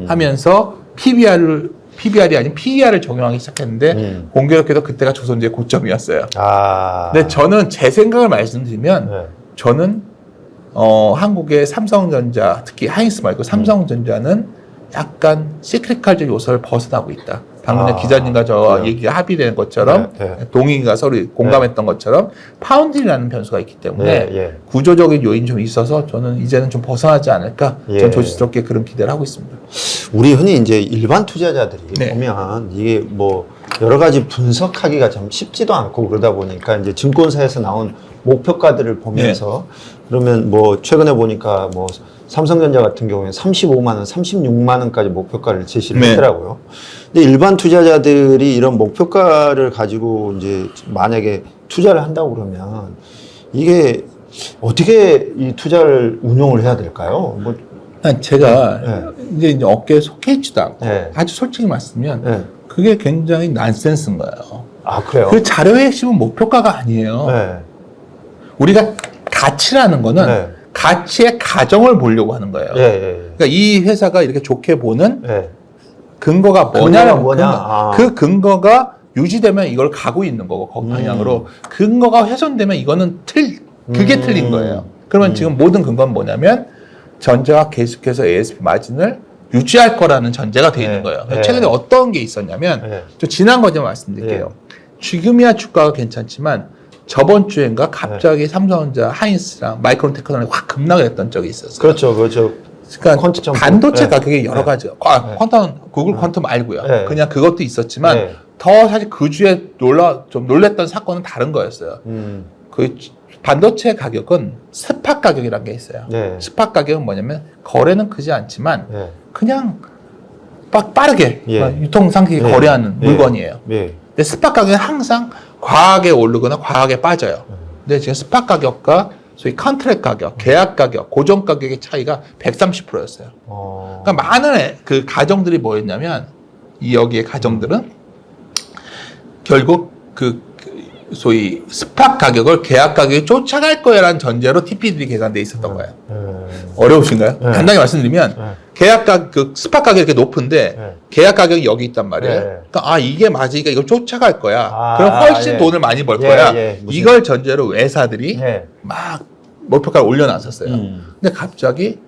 하면서 PBR이 아닌 PER을 적용하기 시작했는데 공교롭게도 그때가 조선주의 고점이었어요. 근데 저는 제 생각을 말씀드리면 저는 한국의 삼성전자 특히 하이닉스 말고 삼성전자는 약간 시크릿컬적 요소를 벗어나고 있다. 방금 전에 기자님과 저 얘기가 합의되는 것처럼 동의가 서로 공감했던 것처럼 파운드리라는 변수가 있기 때문에 구조적인 요인이 좀 있어서 저는 이제는 좀 벗어나지 않을까 저는 조심스럽게 그런 기대를 하고 있습니다. 우리 흔히 이제 일반 투자자들이 보면 이게 뭐 여러 가지 분석하기가 좀 쉽지도 않고 그러다 보니까 이제 증권사에서 나온 목표가들을 보면서 그러면 뭐 최근에 보니까 뭐 삼성전자 같은 경우에 35만 원, 36만 원까지 목표가를 제시를 했더라고요. 근데 일반 투자자들이 이런 목표가를 가지고 이제 만약에 투자를 한다고 그러면 이게 어떻게 이 투자를 운용을 해야 될까요? 뭐 제가 이제 어깨에 속해 있지도 않고 아주 솔직히 말씀드리면 그게 굉장히 난센스인 거예요. 그래요? 그 자료의 핵심은 목표가가 아니에요. 우리가 가치라는 거는 가치의 가정을 보려고 하는 거예요. 그러니까 이 회사가 이렇게 좋게 보는 근거가 뭐냐면 그 근거가 유지되면 이걸 가고 있는 거고 그 방향으로 근거가 훼손되면 이거는 그게 틀린 거예요. 그러면 지금 모든 근거는 뭐냐면 전자가 계속해서 ASP 마진을 유지할 거라는 전제가 되어 있는 거예요. 최근에 어떤 게 있었냐면 저 지난 거 좀 말씀드릴게요. 지금이야 주가가 괜찮지만 저번 주엔가 갑자기 삼성전자 하이닉스랑 마이크론 테크놀이 확 급락을 했던 적이 있었어요. 그렇죠. 그러니까 반도체 가격이 여러 가지가 퀀텀 구글 퀀텀 말고요. 그냥 그것도 있었지만 더 사실 그 주에 좀 놀랬던 사건은 다른 거였어요. 그 반도체 가격은 스팟 가격이라는 게 있어요. 스팟 가격은 뭐냐면 거래는 크지 않지만 그냥 빠르게 유통상식이 거래하는 물건이에요. 근데 스팟 가격은 항상 과하게 오르거나 과하게 빠져요. 근데 지금 스팟 가격과 소위 컨트랙 가격, 계약 가격, 고정 가격의 차이가 130%였어요. 그러니까 많은 그 가정들이 뭐였냐면 여기에 가정들은 결국 그 소위 스팟 가격을 계약 가격에 쫓아갈 거야라는 전제로 TP들이 계산돼 있었던 거예요. 어려우신가요? 간단히 말씀드리면 계약 그 스팟 가격이 이렇게 높은데 계약 가격이 여기 있단 말이에요. 그러니까 이게 맞으니까 이걸 쫓아갈 거야. 그럼 훨씬 돈을 많이 벌 거야. 이걸 전제로 회사들이 막 목표가를 올려놨었어요. 근데 갑자기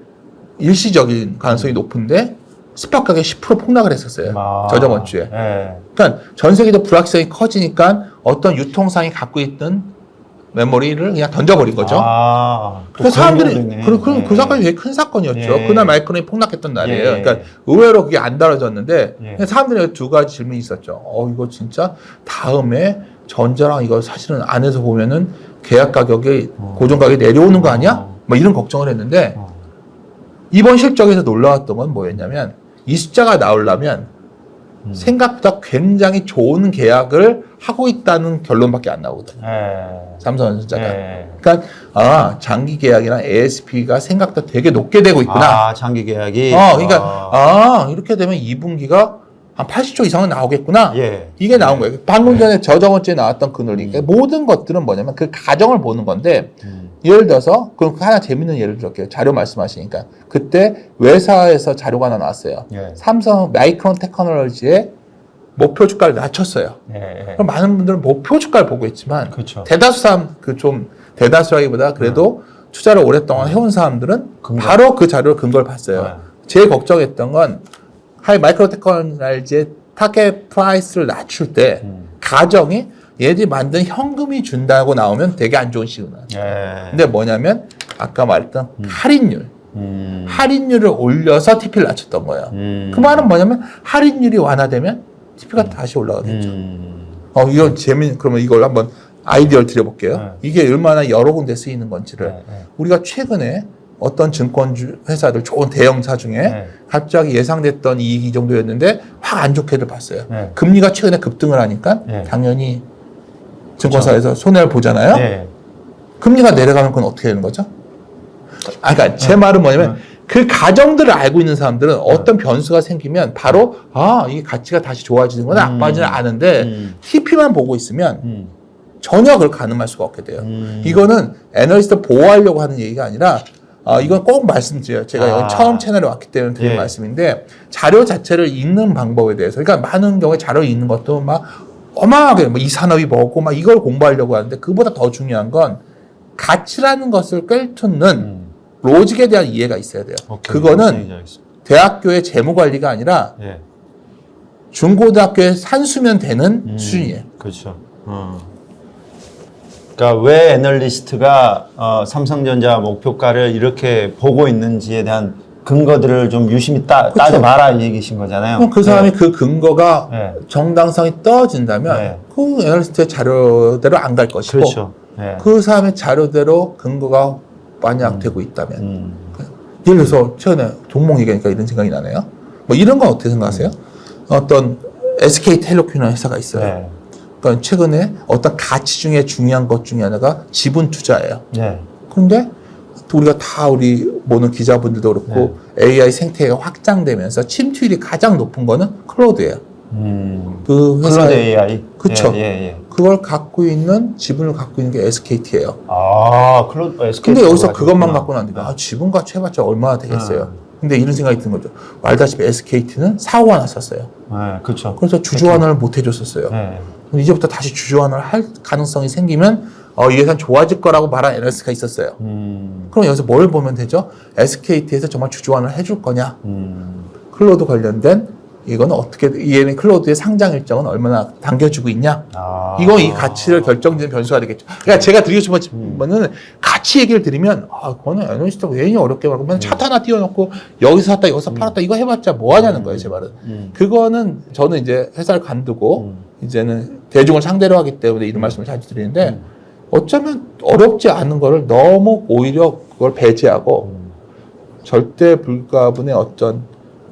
일시적인 가능성이 높은데 스팟 가격이 10% 폭락을 했었어요. 저저번 주에. 그러니까 전 세계도 불확실성이 커지니까 어떤 유통상이 갖고 있던 메모리를 그냥 던져버린 거죠. 그래서 사람들이 그 사건이 되게 큰 사건이었죠. 그날 마이크론이 폭락했던 날이에요. 그러니까 의외로 그게 안 다뤄졌는데 사람들이 두 가지 질문이 있었죠. 이거 진짜 다음에 전자랑 이거 사실은 안에서 보면은 계약 가격이 고정 가격이 내려오는 거 아니야? 뭐 이런 걱정을 했는데 이번 실적에서 놀라웠던 건 뭐였냐면 이 숫자가 나오려면 생각보다 굉장히 좋은 계약을 하고 있다는 결론밖에 안 나오거든요. 삼성전자가. 그러니까 장기 계약이나 ASP가 생각보다 되게 높게 되고 있구나. 장기 계약이. 그러니까 이렇게 되면 2분기가 한 80조 이상은 나오겠구나. 이게 나온 거예요. 방금 전에 저번 주에 나왔던 그 논리. 그러니까 모든 것들은 뭐냐면 그 가정을 보는 건데 예를 들어서 그럼 하나 재밌는 예를 들을게요. 자료 말씀하시니까 그때 외사에서 자료가 하나 나왔어요. 삼성 마이크론 테크놀로지의 목표 주가를 낮췄어요. 그럼 많은 분들은 목표 주가를 보고 있지만 대다수 사람 대다수라기보다 그래도 투자를 오랫동안 해온 사람들은 바로 그 자료를 근거를 봤어요. 제일 걱정했던 건 마이크론 테크놀로지의 타겟 프라이스를 낮출 때 가정이 얘들이 만든 현금이 준다고 나오면 되게 안 좋은 시그널. 근데 뭐냐면 아까 말했던 할인율. 할인율을 올려서 TP를 낮췄던 거예요. 그 말은 뭐냐면 할인율이 완화되면 TP가 다시 올라가겠죠. 이건 그러면 이걸 한번 아이디어를 드려볼게요. 이게 얼마나 여러 군데 쓰이는 건지를. 우리가 최근에 어떤 증권주 회사들 좋은 대형사 중에 갑자기 예상됐던 이익이 이 정도였는데 확 안 좋게를 봤어요. 금리가 최근에 급등을 하니까 당연히 증권사에서 손해를 보잖아요. 금리가 내려가면 그건 어떻게 되는 거죠? 그러니까 제 말은 뭐냐면 그 가정들을 알고 있는 사람들은 어떤 변수가 생기면 바로 이게 가치가 다시 좋아지는구나 나빠지는 아는데 TP만 보고 있으면 전혀 그걸 가늠할 수가 없게 돼요. 이거는 애널리스트 보호하려고 하는 얘기가 아니라 이건 꼭 말씀드려요. 제가 여기 처음 채널에 왔기 때문에 드린 말씀인데 자료 자체를 읽는 방법에 대해서 그러니까 많은 경우에 자료 읽는 것도 막 어마하게 이 산업이 뭐고 막 이걸 공부하려고 하는데 그보다 더 중요한 건 가치라는 것을 꿰뚫는 로직에 대한 이해가 있어야 돼요. 그거는 대학교의 재무관리가 아니라 중고등학교에 산수면 되는 수준이에요. 그렇죠. 그러니까 왜 애널리스트가 삼성전자 목표가를 이렇게 보고 있는지에 대한 근거들을 좀 유심히 따져봐라 이 얘기신 거잖아요. 그럼 그 사람이 그 근거가 정당성이 떨어진다면 그 애널리스트의 자료대로 안 갈 것이고 그렇죠. 그 사람의 자료대로 근거가 만약 되고 있다면 예를 들어서 최근에 종목 얘기하니까 이런 생각이 나네요. 뭐 이런 건 어떻게 생각하세요? 어떤 SK텔레콤이라는 회사가 있어요. 그러니까 최근에 어떤 가치 중에 중요한 것 중에 하나가 지분 투자예요. 그런데 우리가 다 우리 보는 기자분들도 그렇고 AI 생태계가 확장되면서 침투율이 가장 높은 거는 클로드예요. 그 회사 클로드 AI. 그렇죠. 그걸 갖고 있는 지분을 갖고 있는 게 SKT예요. 클로드 SKT. 근데 여기서 그것만 갖고는 안 돼요. 지분 가치 해봤자 얼마나 되겠어요. 근데 이런 생각이 드는 거죠. 알다시피 SKT는 사고가 났었어요. 그렇죠. 그래서 주주환원을 못 해줬었어요. 이제부터 다시 주주환원을 할 가능성이 생기면 이 회사는 좋아질 거라고 말한 애널리스트가 있었어요. 그럼 여기서 뭘 보면 되죠? SKT에서 정말 주주환원을 해줄 거냐? 클로드 관련된 이거는 어떻게 얘는 클로드의 상장 일정은 얼마나 당겨주고 있냐? 이거 이 가치를 결정짓는 변수가 되겠죠. 그러니까 제가 드리고 싶은 거는 가치 얘기를 드리면 그거는 애널리스트가 왜 어렵게 말고 그냥 차트 하나 띄워놓고 여기서 샀다 여기서 팔았다 이거 해봤자 뭐 하냐는 거예요 제 말은. 그거는 저는 이제 회사를 간두고 이제는 대중을 상대로 하기 때문에 이런 말씀을 자주 드리는데 어쩌면 어렵지 않은 거를 너무 오히려 그걸 배제하고 절대 불가분의 어떤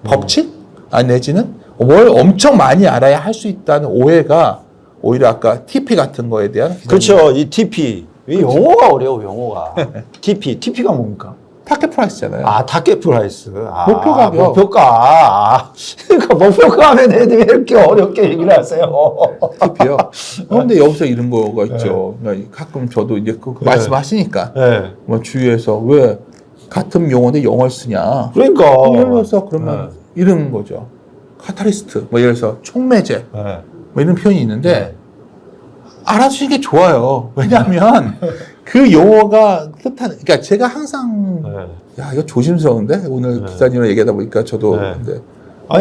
법칙? 내지는 뭘 엄청 많이 알아야 할 수 있다는 오해가 오히려 아까 TP 같은 거에 대한 그렇죠. 이 TP. 이 용어가 어려워 용어가. TP가 뭡니까? 타겟 프라이스잖아요. 타겟 프라이스. 목표 가격. 목표가. 그러니까 목표가 하면 애들이 이렇게 어렵게 얘기를 하세요. TP요. 그런데 여기서 이런 거가 있죠. 그러니까 가끔 저도 이제 그 말씀하시니까 뭐 주위에서 왜 같은 용어인데 영어를 쓰냐. 그러니까. 예를 들어서 그러면 이런 거죠. 카타리스트, 뭐 예를 들어서 촉매제, 뭐 이런 표현이 있는데 알아주시는 게 좋아요. 왜냐하면 그 용어가 뜻하는, 그러니까 제가 항상 야 이거 조심스러운데 오늘 기자님이랑 얘기하다 보니까 저도 근데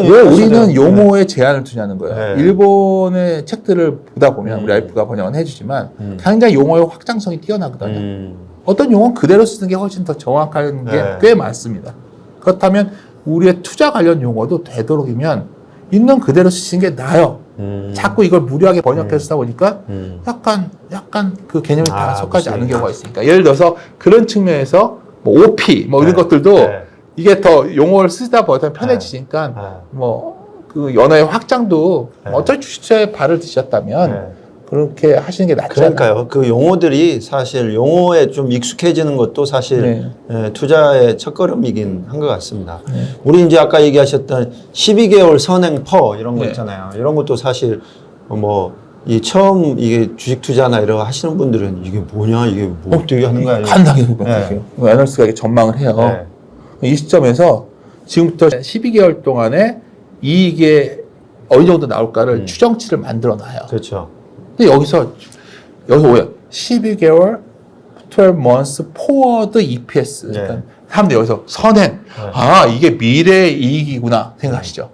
왜 우리는 용어에 제한을 두냐는 거예요. 일본의 책들을 보다 보면 우리 와이프가 번역은 해주지만 굉장히 용어의 확장성이 뛰어나거든요. 어떤 용어는 그대로 쓰는 게 훨씬 더 정확한 게 꽤 많습니다. 그렇다면 우리의 투자 관련 용어도 되도록이면 있는 그대로 쓰시는 게 나아요. 자꾸 이걸 무리하게 번역해서 쓰다 보니까 약간 그 개념이 다 속하지 않은 경우가 있으니까. 예를 들어서 그런 측면에서 뭐 OP 뭐 이런 것들도 이게 더 용어를 쓰다 보다 편해지니까 뭐 그 연어의 확장도 어차피 주식처에 발을 드셨다면 그렇게 하시는 게 낫잖아요. 그러니까요. 그 용어들이 사실 용어에 좀 익숙해지는 것도 사실 투자의 첫걸음이긴 한 것 같습니다. 우리 이제 아까 얘기하셨던 12개월 선행 퍼 이런 거 있잖아요. 이런 것도 사실 뭐 이 처음 이게 주식 투자나 이런 거 하시는 분들은 이게 뭐냐 이게 뭐 어떻게 하는 거야? 간단하게 생각해요. 애널리스트가 이렇게 전망을 해요. 이 시점에서 지금부터 12개월 동안에 이익에 어느 정도 나올까를 추정치를 만들어 놔요. 그렇죠. 근데 여기서 오해요. 12개월, 12 months forward EPS. 사람들이 여기서 선행. 이게 미래의 이익이구나 생각하시죠.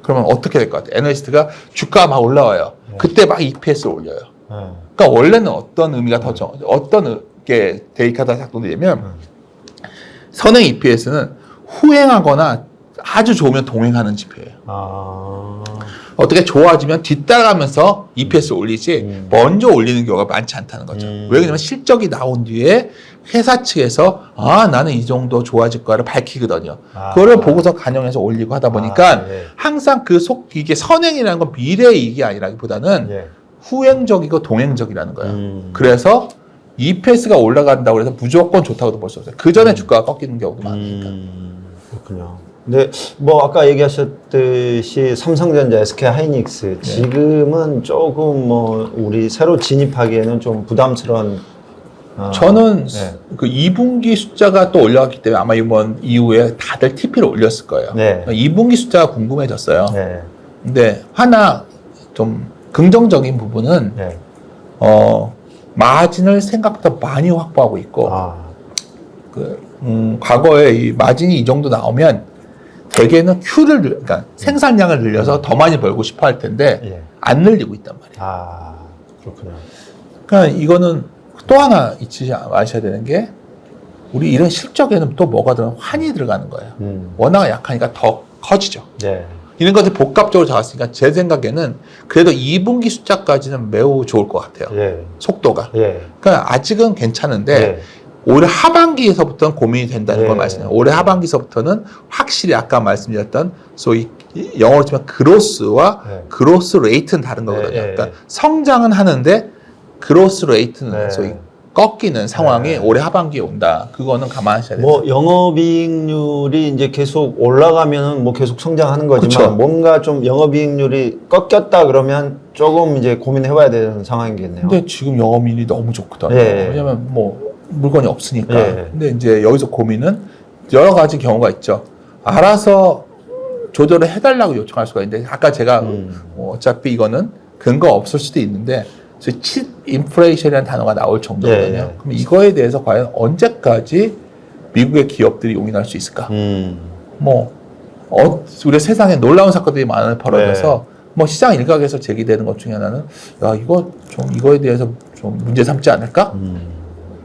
그러면 어떻게 될 것 같아요? 애널리스트가 주가가 막 올라와요. 그때 막 EPS를 올려요. 그러니까 원래는 어떤 의미가 어떤 게 데이터가 작동되냐면 선행 EPS는 후행하거나 아주 좋으면 동행하는 지표예요. 어떻게 좋아지면 뒤따라가면서 EPS를 올리지 먼저 올리는 경우가 많지 않다는 거죠. 왜냐면 실적이 나온 뒤에 회사 측에서 나는 이 정도 좋아질 거를 밝히거든요. 그거를 보고서 반영해서 올리고 하다 보니까 항상 이게 선행이라는 건 미래 이익이 아니라기보다는 후행적이고 동행적이라는 거예요. 그래서 EPS가 올라간다고 해서 무조건 좋다고도 볼 수 없어요. 그 전에 주가가 꺾이는 경우도 많으니까. 그렇군요. 근데 뭐 아까 얘기하셨듯이 삼성전자, SK하이닉스 지금은 조금 뭐 우리 새로 진입하기에는 좀 부담스러운. 저는 그 2분기 숫자가 또 올라갔기 때문에 아마 이번 이후에 다들 TP를 올렸을 거예요. 2분기 숫자가 궁금해졌어요. 근데 하나 좀 긍정적인 부분은 마진을 생각보다 많이 확보하고 있고 과거에 이 마진이 이 정도 나오면 대개는 그러니까 생산량을 늘려서 더 많이 벌고 싶어 할 텐데 안 늘리고 있단 말이에요. 그렇군요. 그러니까 이거는 또 하나 잊지 마셔야 되는 게 우리 이런 실적에는 또 뭐가 들어가면 환이 들어가는 거예요. 원화가 약하니까 더 커지죠. 이런 것들 복합적으로 잡았으니까 제 생각에는 그래도 2분기 숫자까지는 매우 좋을 것 같아요. 속도가. 그러니까 아직은 괜찮은데 올해 하반기에서부터는 고민이 된다는 걸 말씀해요. 올해 하반기서부터는 확실히 아까 말씀드렸던 소위 영어로 치면 그로스와 그로스 레이트는 다른 거거든요. 그러니까 성장은 하는데 그로스 레이트는 소위 꺾이는 상황이 올해 하반기에 온다. 그거는 감안하셔야 돼요. 뭐 영업이익률이 이제 계속 올라가면은 뭐 계속 성장하는 거지만 뭔가 좀 영업이익률이 꺾였다 그러면 조금 이제 고민해봐야 되는 상황이겠네요. 근데 지금 영업이익이 너무 좋거든요. 왜냐면 뭐 물건이 없으니까. 근데 이제 여기서 고민은 여러 가지 경우가 있죠. 알아서 조절을 해달라고 요청할 수가 있는데 아까 제가 뭐 어차피 이거는 근거 없을 수도 있는데 칩 인플레이션이라는 단어가 나올 정도거든요. 그럼 이거에 대해서 과연 언제까지 미국의 기업들이 용인할 수 있을까? 우리 세상에 놀라운 사건들이 많이 벌어져서 뭐 시장 일각에서 제기되는 것 중에 하나는 이거에 대해서 좀 문제 삼지 않을까?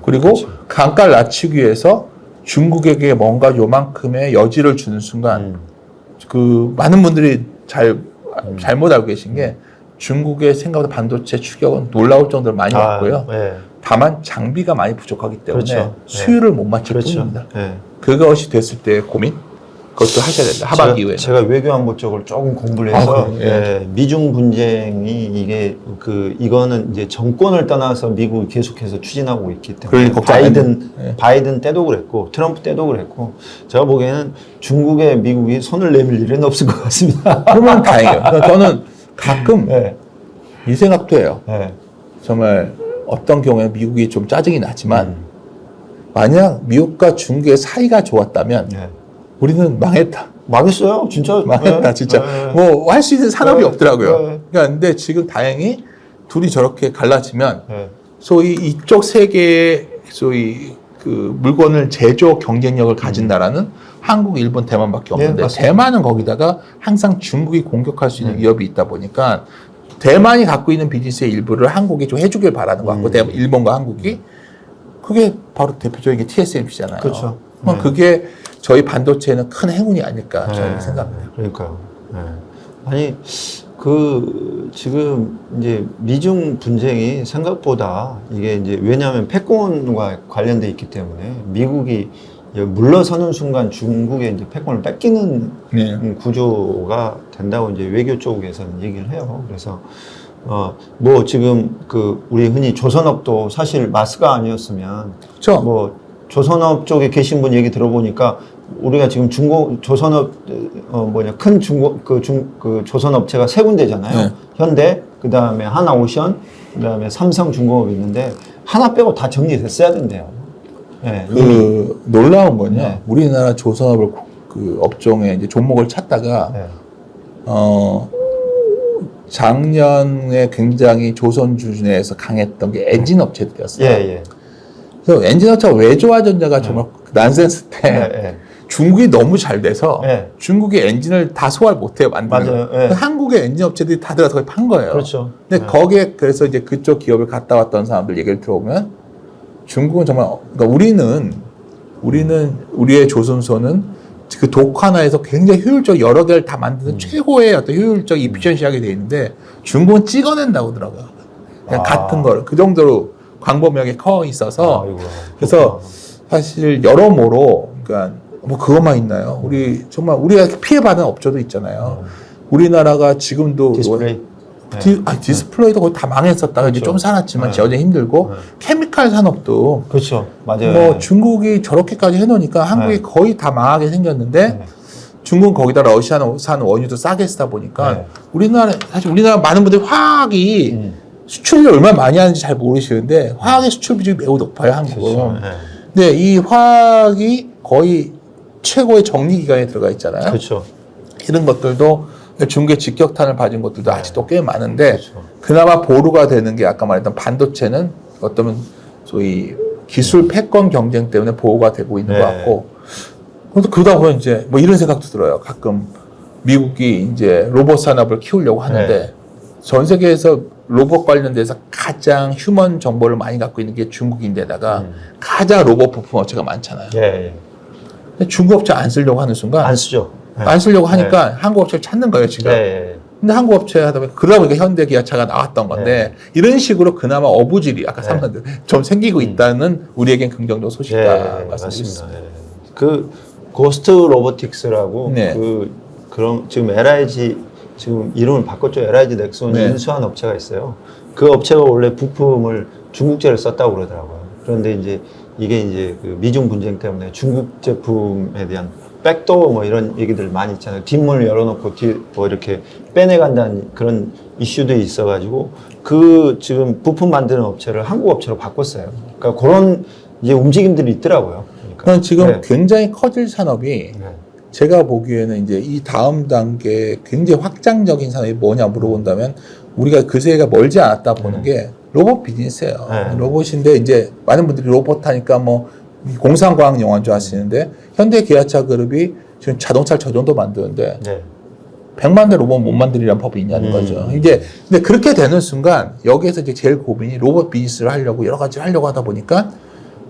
그리고 강가를 낮추기 위해서 중국에게 뭔가 요만큼의 여지를 주는 순간 그 많은 분들이 잘못 알고 계신 게 중국의 생각보다 반도체 추격은 놀라울 정도로 많이 왔고요. 다만 장비가 많이 부족하기 때문에 수요를 못 맞출 뿐입니다. 그것이 됐을 때 고민? 그것도 하셔야 된다. 하반기 이후에. 제가 외교안보 쪽을 조금 공부를 해서 미중 분쟁이 이게 이거는 이제 정권을 떠나서 미국이 계속해서 추진하고 있기 때문에 바이든 때도 그랬고 트럼프 때도 그랬고 제가 보기에는 중국에 미국이 손을 내밀 일은 없을 것 같습니다. 그러면 다행이에요. 그러니까 저는 가끔 이 생각도 해요. 정말 어떤 경우에 미국이 좀 짜증이 나지만 만약 미국과 중국의 사이가 좋았다면 우리는 망했다. 망했어요. 진짜. 망했다. 진짜. 뭐 할 수 있는 산업이 없더라고요. 그러니까 근데 지금 다행히 둘이 저렇게 갈라지면 소위 이쪽 세계의 소위 그 물건을 제조 경쟁력을 가진 나라는 한국, 일본, 대만밖에 없는데 대만은 거기다가 항상 중국이 공격할 수 있는 위협이 있다 보니까 대만이 갖고 있는 비즈니스의 일부를 한국이 좀 해주길 바라는 것 같고 일본과 한국이 그게 바로 대표적인 게 TSMC잖아요. 그렇죠. 그게 저희 반도체에는 큰 행운이 아닐까 저는 생각합니다. 그러니까요. 아니 지금 이제 미중 분쟁이 생각보다 이게 이제 왜냐하면 패권과 관련돼 있기 때문에 미국이 물러서는 순간 중국의 이제 패권을 뺏기는 구조가 된다고 이제 외교 쪽에서는 얘기를 해요. 그래서 뭐 지금 우리 흔히 조선업도 사실 마스가 아니었으면 뭐 조선업 쪽에 계신 분 얘기 들어보니까 우리가 지금 조선업 큰 조선업체가 세 군데잖아요. 현대, 그 다음에 하나오션, 그 다음에 삼성중공업이 있는데 하나 빼고 다 정리됐어야 된대요. 놀라운 건요. 우리나라 조선업을 업종에 이제 종목을 찾다가 작년에 굉장히 조선주 중에서 강했던 게 엔진 업체들이었어요. 그래서 엔진 업체가 왜 좋아졌냐가 정말 난센스 때 중국이 너무 잘 돼서 네. 중국의 엔진을 다 소화를 못해요, 만드는. 맞아요. 네. 한국의 엔진 업체들이 다 들어가서 거의 판 거예요. 그렇죠. 근데 네. 거기에 그래서 이제 그쪽 기업을 갔다 왔던 사람들 얘기를 들어보면 중국은 정말 그러니까 우리는 우리의 조선소는 그 독하나에서 굉장히 효율적 여러 개를 다 만드는 최고의 어떤 효율적 이피션시하게 돼 있는데 중국은 찍어낸다고 하더라고요. 그냥 같은 걸 그 정도로 광범위하게 커 있어서 아이고, 그래서 사실 여러모로 그러니까 뭐 그것만 있나요? 우리 정말 우리가 피해받은 업체도 있잖아요. 우리나라가 지금도 디스플레이. 디스플레이도 거의 다 망했었다가 이제 그렇죠. 좀 살았지만 네. 여전히 힘들고 케미칼 산업도 그렇죠. 맞아요. 뭐 중국이 저렇게까지 해놓으니까 한국이 네. 거의 다 망하게 생겼는데 네. 중국은 거기다 러시아산 원유도 싸게 쓰다 보니까 네. 사실 우리나라 많은 분들이 화학이 수출을 얼마나 많이 하는지 잘 모르시는데 화학의 수출 비중이 매우 높아요, 한국은. 그렇죠. 네. 근데 이 화학이 거의 최고의 정리 기간에 들어가 있잖아요. 그렇죠. 이런 것들도 중국의 직격탄을 받은 것들도 아직도 꽤 많은데 그렇죠. 그나마 보루가 되는 게 아까 말했던 반도체는 어쩌면 소위 기술 패권 경쟁 때문에 보호가 되고 있는 네. 것 같고 그러다 보면 이제 뭐 이런 생각도 들어요. 가끔 미국이 이제 로봇 산업을 키우려고 하는데 네. 전 세계에서 로봇 관련돼서 가장 휴먼 정보를 많이 갖고 있는 게 중국인데다가 가장 로봇 부품 업체가 많잖아요. 예. 근데 중국 업체 안 쓰려고 하는 순간 안 쓰죠. 네. 안 쓰려고 하니까 한국 업체를 찾는 거예요, 지금. 네. 근데 한국 업체 하다 보니까 그러다 보니까 현대 기아차가 나왔던 건데 이런 식으로 그나마 어부질이 아까 삼성들 좀 생기고 있다는 우리에겐 긍정적 소식이다 네, 말씀드렸습니다. 맞습니다. 네. 그 고스트 로보틱스라고 네. 그런 지금 LIG 지금 이름을 바꿨죠. LIG 넥손이 네. 인수한 업체가 있어요. 그 업체가 원래 부품을 중국제를 썼다고 그러더라고요. 그런데 이게 이제 그 미중 분쟁 때문에 중국 제품에 대한 백도어 뭐 이런 얘기들 많이 있잖아요. 뒷문을 열어놓고 뭐 이렇게 빼내간다는 그런 이슈도 있어가지고 그 지금 부품 만드는 업체를 한국 업체로 바꿨어요. 그러니까 그런 이제 움직임들이 있더라고요. 그럼 지금 네. 굉장히 커질 산업이 제가 보기에는 이제 이 다음 단계 굉장히 확장적인 산업이 뭐냐 물어본다면 우리가 그 세계가 멀지 않았다 보는 게 로봇 비즈니스예요. 네. 로봇인데 이제 많은 분들이 로봇 하니까 뭐 공상과학 영화인 줄 아시는데 현대 기아차 그룹이 지금 자동차를 저 정도 만드는데 네. 100만 대 로봇 못 만들이라는 법이 있냐는 거죠. 이게 근데 그렇게 되는 순간 여기에서 이제 제일 고민이 로봇 비즈니스를 하려고 여러 가지 하려고 하다 보니까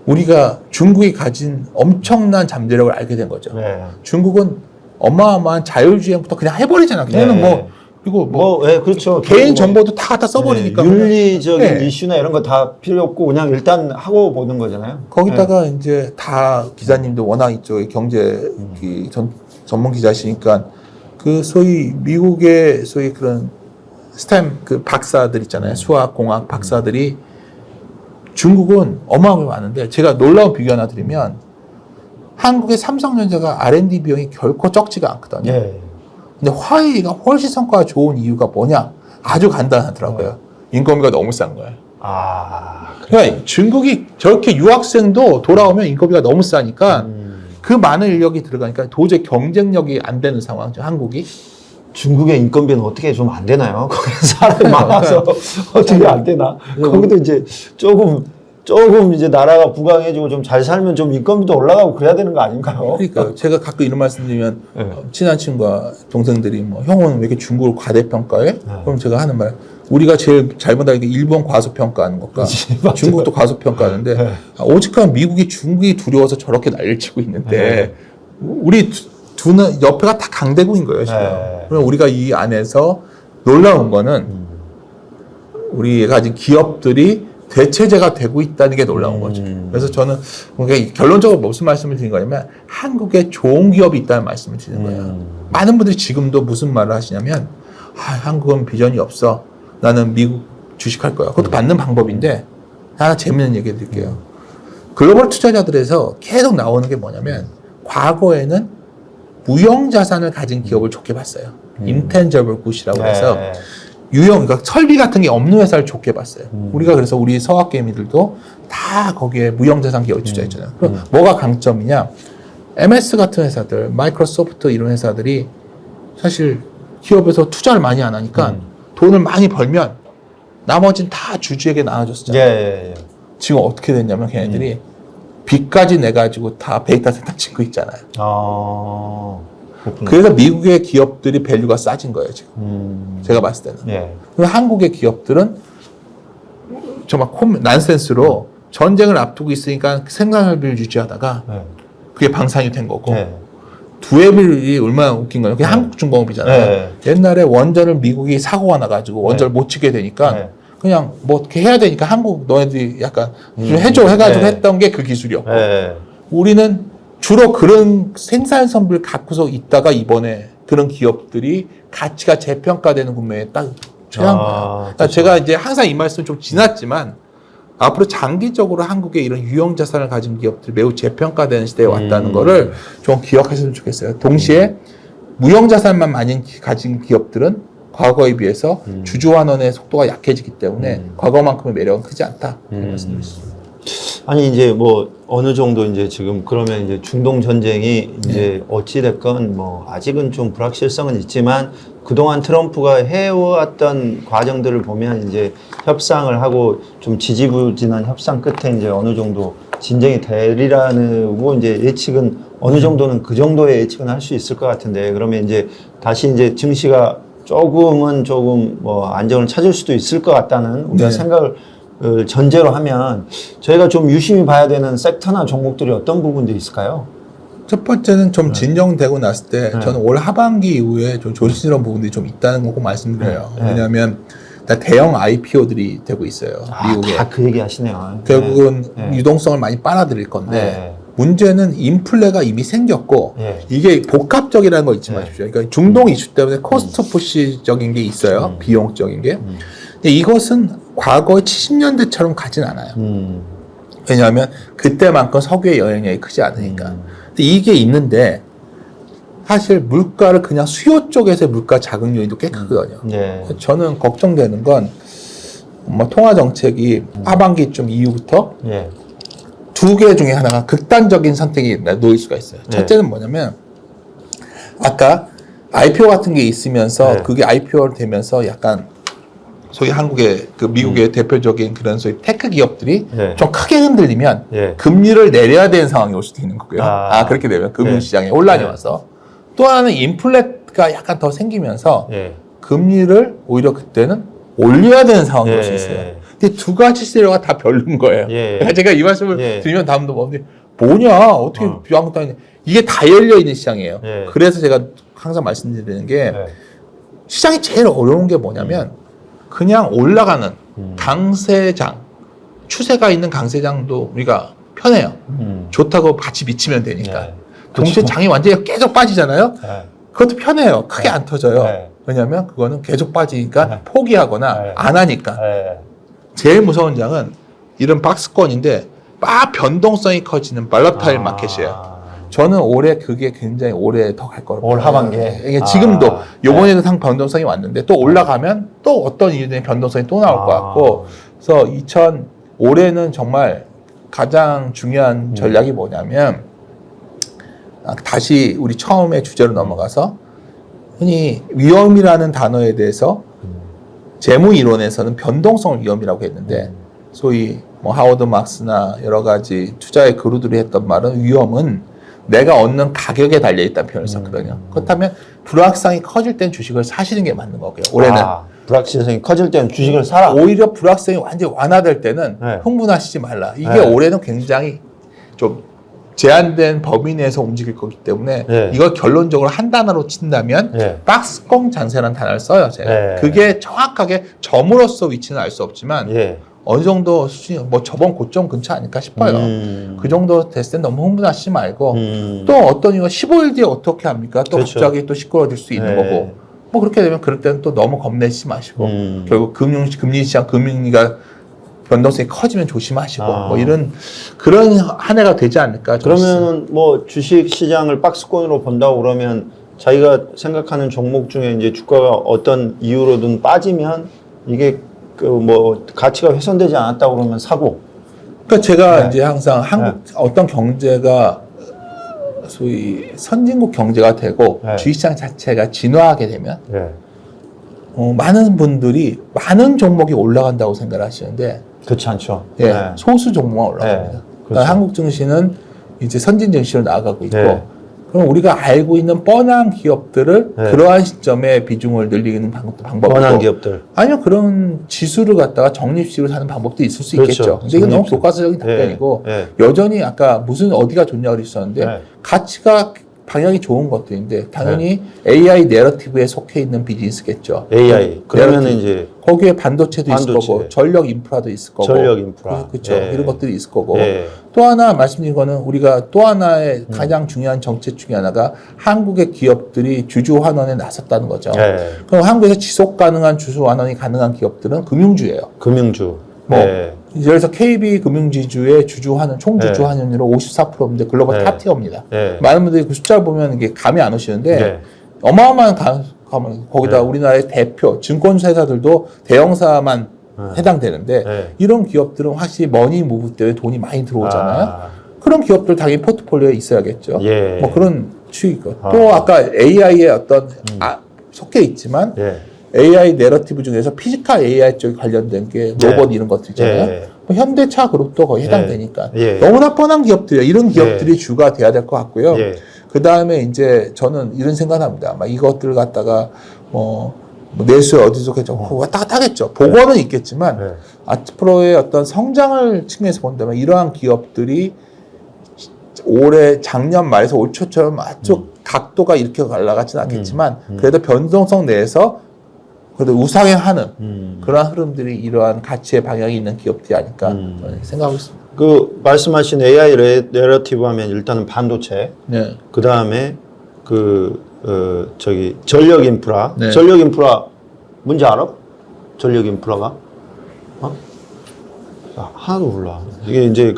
우리가 중국이 가진 엄청난 잠재력을 알게 된 거죠. 네. 중국은 어마어마한 자율주행부터 그냥 해버리잖아. 걔는 네. 뭐 그리고 뭐 네, 그렇죠. 개인 뭐, 정보도 다 갖다 써버리니까 네, 윤리적인 네. 이슈나 이런 거 다 필요 없고 그냥 일단 하고 보는 거잖아요. 거기다가 이제 다 기자님도 워낙 이쪽에 경제 전문 기자시니까 그 소위 미국의 소위 그런 스템 그 박사들 있잖아요. 수학 공학 박사들이 중국은 어마어마하게 많은데 제가 놀라운 비교 하나 드리면 한국의 삼성전자가 R&D 비용이 결코 적지가 않거든요. 예. 근데 화웨이가 훨씬 성과가 좋은 이유가 뭐냐? 아주 간단하더라고요. 인건비가 너무 싼 거예요. 아, 그러니까 중국이 저렇게 유학생도 돌아오면 인건비가 너무 싸니까 그 많은 인력이 들어가니까 도저히 경쟁력이 안 되는 상황이죠, 한국이. 중국의 인건비는 어떻게 좀 안 되나요? 거기 사람이 많아서 어떻게 안 되나? 거기도 이제 조금 이제 나라가 부강해지고 좀 잘 살면 좀 인건비도 올라가고 그래야 되는 거 아닌가요? 그러니까 제가 가끔 이런 말씀드리면 네. 친한 친구와 동생들이 뭐 형은 왜 이렇게 중국을 과대평가해? 그럼 제가 하는 말 우리가 제일 잘못하는 게 일본 과소평가하는 것과 중국도 과소평가하는데 네. 오직한 미국이 중국이 두려워서 저렇게 난리를 치고 있는데 네. 우리 두는 옆에가 다 강대국인 거예요 지금. 네. 그럼 우리가 이 안에서 놀라운 거는 우리가 가진 기업들이 대체제가 되고 있다는 게 놀라운 거죠. 그래서 저는 그러니까 결론적으로 무슨 말씀을 드린 거냐면 한국에 좋은 기업이 있다는 말씀을 드리는 거예요. 많은 분들이 지금도 무슨 말을 하시냐면 한국은 비전이 없어. 나는 미국 주식할 거야. 그것도 맞는 방법인데 하나 재밌는 얘기 드릴게요. 글로벌 투자자들에서 계속 나오는 게 뭐냐면 과거에는 무형자산을 가진 기업을 좋게 봤어요. 인텐저블 굿이라고 해서 네. 그러니까 설비 같은 게 없는 회사를 좋게 봤어요. 우리가 그래서 우리 서학개미들도 다 거기에 무형자산 기업에 투자했잖아요. 그럼 뭐가 강점이냐? MS 같은 회사들, 마이크로소프트 이런 회사들이 사실 기업에서 투자를 많이 안 하니까 돈을 많이 벌면 나머지는 다 주주에게 나눠줬었잖아요. 예. 지금 어떻게 됐냐면 걔네들이 빚까지 내가지고 다 베이타 센터 짓고 있잖아요. 그렇군요. 그래서 미국의 기업들이 밸류가 싸진 거예요, 지금. 제가 봤을 때는. 예. 그리고 한국의 기업들은 정말 난센스로 전쟁을 앞두고 있으니까 생산비를 유지하다가 예. 그게 방산이 된 거고. 예. 두해빌이 얼마나 웃긴 거예요. 그게 한국중공업이잖아요. 네. 옛날에 원전을 미국이 사고가 나가지고 원전을 못 짓게 되니까 네. 그냥 뭐 어떻게 해야 되니까 한국 너희들이 약간 좀 해줘 해가지고 네. 했던 게 그 기술이었고 예. 우리는 주로 그런 생산선비를 갖고서 있다가 이번에 그런 기업들이 가치가 재평가되는 국면에 딱 처한 거예요. 그러니까 그렇죠. 제가 이제 항상 이 말씀 좀 지났지만 앞으로 장기적으로 한국의 이런 유형 자산을 가진 기업들이 매우 재평가되는 시대에 왔다는 거를 좀 기억하셨으면 좋겠어요. 동시에 무형 자산만 많이 가진 기업들은 과거에 비해서 주주 환원의 속도가 약해지기 때문에 과거만큼의 매력은 크지 않다. 말씀드리겠습니다. 아니 이제 뭐 어느 정도 이제 지금 그러면 이제 중동 전쟁이 이제 어찌 됐건 뭐 아직은 좀 불확실성은 있지만 그동안 트럼프가 해왔던 과정들을 보면 이제 협상을 하고 좀 지지부진한 협상 끝에 이제 어느 정도 진정이 되리라는 거 이제 예측은 어느 정도는 그 정도의 예측은 할 수 있을 것 같은데 그러면 이제 다시 이제 증시가 조금 뭐 안정을 찾을 수도 있을 것 같다는 우리가 생각을 전제로 하면 저희가 좀 유심히 봐야 되는 섹터나 종목들이 어떤 부분도 있을까요? 첫 번째는 좀 진정되고 났을 때 저는 올 하반기 이후에 좀 조심스러운 부분들이 좀 있다는 거 꼭 말씀드려요. 왜냐하면 대형 IPO들이 되고 있어요. 미국에. 다 그 얘기 하시네요. 결국은 유동성을 많이 빨아들일 건데 문제는 인플레가 이미 생겼고 이게 복합적이라는 거 잊지 마십시오. 그러니까 중동 이슈 때문에 코스트 푸시적인 게 있어요. 비용적인 게. 근데 이것은 과거 70년대처럼 가진 않아요. 왜냐하면 그때만큼 석유의 영향력이 크지 않으니까. 근데 이게 있는데 사실 물가를 그냥 수요 쪽에서의 물가 자극 요인도 꽤 크거든요. 저는 걱정되는 건 뭐 통화 정책이 하반기쯤 이후부터 두 개 중에 하나가 극단적인 선택이 놓일 수가 있어요. 첫째는 뭐냐면 아까 IPO 같은 게 있으면서 그게 IPO로 되면서 약간 소위 한국의 그 미국의 대표적인 그런 소위 테크 기업들이 좀 크게 흔들리면 금리를 내려야 되는 상황이 올 수도 있는 거고요. 그렇게 되면 금융시장에 혼란이 와서 또 하나는 인플레가 약간 더 생기면서 금리를 오히려 그때는 올려야 되는 상황이 올 수 있어요. 근데 두 가지 시나리오가 다 별로인 거예요. 그러니까 제가 이 말씀을 드리면 다음도 뭐냐 어떻게 한국 땅이 이게 다 열려 있는 시장이에요. 그래서 제가 항상 말씀드리는 게 시장이 제일 어려운 게 뭐냐면 그냥 올라가는 강세장 추세가 있는 강세장도 우리가 편해요. 좋다고 같이 미치면 되니까. 동시에 장이 완전히 계속 빠지잖아요. 그것도 편해요. 크게 안 터져요. 왜냐하면 그거는 계속 빠지니까 포기하거나 안 하니까. 제일 무서운 장은 이런 박스권인데 변동성이 커지는 발라타일 마켓이에요. 저는 올해 그게 굉장히 오래 더 갈 거라고 올 하반기에 이게 지금도 요번에도 상 변동성이 왔는데 또 올라가면 또 어떤 이유 때문에 변동성이 또 나올 것 같고 그래서 올해는 정말 가장 중요한 전략이 뭐냐면 다시 우리 처음에 주제로 넘어가서 흔히 위험이라는 단어에 대해서 재무 이론에서는 변동성을 위험이라고 했는데 소위 뭐 하워드 막스나 여러 가지 투자의 그루들이 했던 말은 위험은 내가 얻는 가격에 달려있다는 표현을 썼거든요. 그렇다면 불확실성이 커질 땐 주식을 사시는 게 맞는 거고요. 올해는. 불확실성이 커질 때는 주식을 사라. 오히려 불확실성이 완전히 완화될 때는 흥분하시지 말라. 이게 올해는 굉장히 좀 제한된 범위 내에서 움직일 거기 때문에 이걸 결론적으로 한 단어로 친다면 박스권 장세라는 단어를 써요. 제가. 그게 정확하게 점으로서 위치는 알 수 없지만 어느 정도 수준이 뭐 저번 고점 근처 아닐까 싶어요. 그 정도 됐을 때 너무 흥분하시지 말고 또 어떤 이유가 15일 뒤에 어떻게 합니까? 또 갑자기 또 시끄러워질 수 있는 거고 뭐 그렇게 되면 그럴 때는 또 너무 겁내지 마시고 결국 금리시장 금리가 변동성이 커지면 조심하시고 뭐 이런 그런 한 해가 되지 않을까. 그러면 뭐 주식 시장을 박스권으로 본다고 그러면 자기가 생각하는 종목 중에 이제 주가가 어떤 이유로든 빠지면 이게 그 뭐 가치가 훼손되지 않았다고 그러면 사고. 그러니까 제가 이제 항상 한국 어떤 경제가 소위 선진국 경제가 되고 주식시장 자체가 진화하게 되면 많은 분들이 많은 종목이 올라간다고 생각을 하시는데 그렇지 않죠. 소수 종목만 올라갑니다. 그렇죠. 한국 증시는 이제 선진 증시로 나아가고 있고, 네. 그럼 우리가 알고 있는 뻔한 기업들을 네. 그러한 시점에 비중을 늘리는 방법이고, 뻔한 기업들. 아니면 그런 지수를 갖다가 적립식으로 사는 방법도 있을 수 그렇죠. 있겠죠. 근데 이건 너무 적립식. 교과서적인 답변이고, 네. 여전히 아까 무슨 어디가 좋냐 그랬었는데, 네. 가치가 방향이 좋은 것들인데 당연히 AI 내러티브에 속해 있는 비즈니스겠죠. AI. 그러면은 내러티브. 이제 거기에 반도체도 있을 반도체. 거고 전력 인프라도 있을 거고 전력 인프라. 그렇죠. 예. 이런 것들이 있을 거고 예. 또 하나 말씀드린 거는 우리가 또 하나의 가장 중요한 정책 중에 하나가 한국의 기업들이 주주 환원에 나섰다는 거죠. 예. 그럼 한국에서 지속 가능한 주주 환원이 가능한 기업들은 금융주예요. 금융주. 뭐 예. 예를 들어서 KB 금융지주의 주주 환원 총 주주 네. 환원율은 54%인데 글로벌 네. 탑티어입니다. 네. 많은 분들이 그 숫자를 보면 이게 감이 안 오시는데 네. 어마어마한 거기다 네. 우리나라의 대표 증권사 회사들도 대형사만 해당되는데 네. 이런 기업들은 확실히 머니 무브 때문에 돈이 많이 들어오잖아요. 아. 그런 기업들 당연히 포트폴리오에 있어야겠죠. 예. 뭐 그런 추이고 아. 또 아까 AI의 어떤 속해 있지만 예. AI 내러티브 중에서 피지컬 AI 쪽에 관련된 게 로봇 이런 것들 있잖아요. 예. 뭐 현대차 그룹도 거의 해당되니까 예. 너무나 뻔한 기업들이에요. 이런 기업들이 예. 주가 돼야 될 것 같고요. 예. 그 다음에 이제 저는 이런 생각합니다. 막 이것들 갖다가 뭐 내수에 어디서 왔다 갔다 하겠죠. 보고는 있겠지만 예. 앞으로의 어떤 성장을 측면에서 본다면 이러한 기업들이 올해 작년 말에서 올 초처럼 아주 각도가 이렇게 올라가지는 않겠지만 그래도 변동성 내에서 그래도 우상향하는 그런 흐름들이 이러한 가치의 방향이 있는 기업들이 아닐까 저는 생각하고 있습니다. 그 말씀하신 AI 내러티브 하면 일단은 반도체, 네. 그 다음에 전력 인프라. 네. 전력 인프라 뭔지 알아? 전력 인프라가? 어? 하나도 몰라. 이게 이제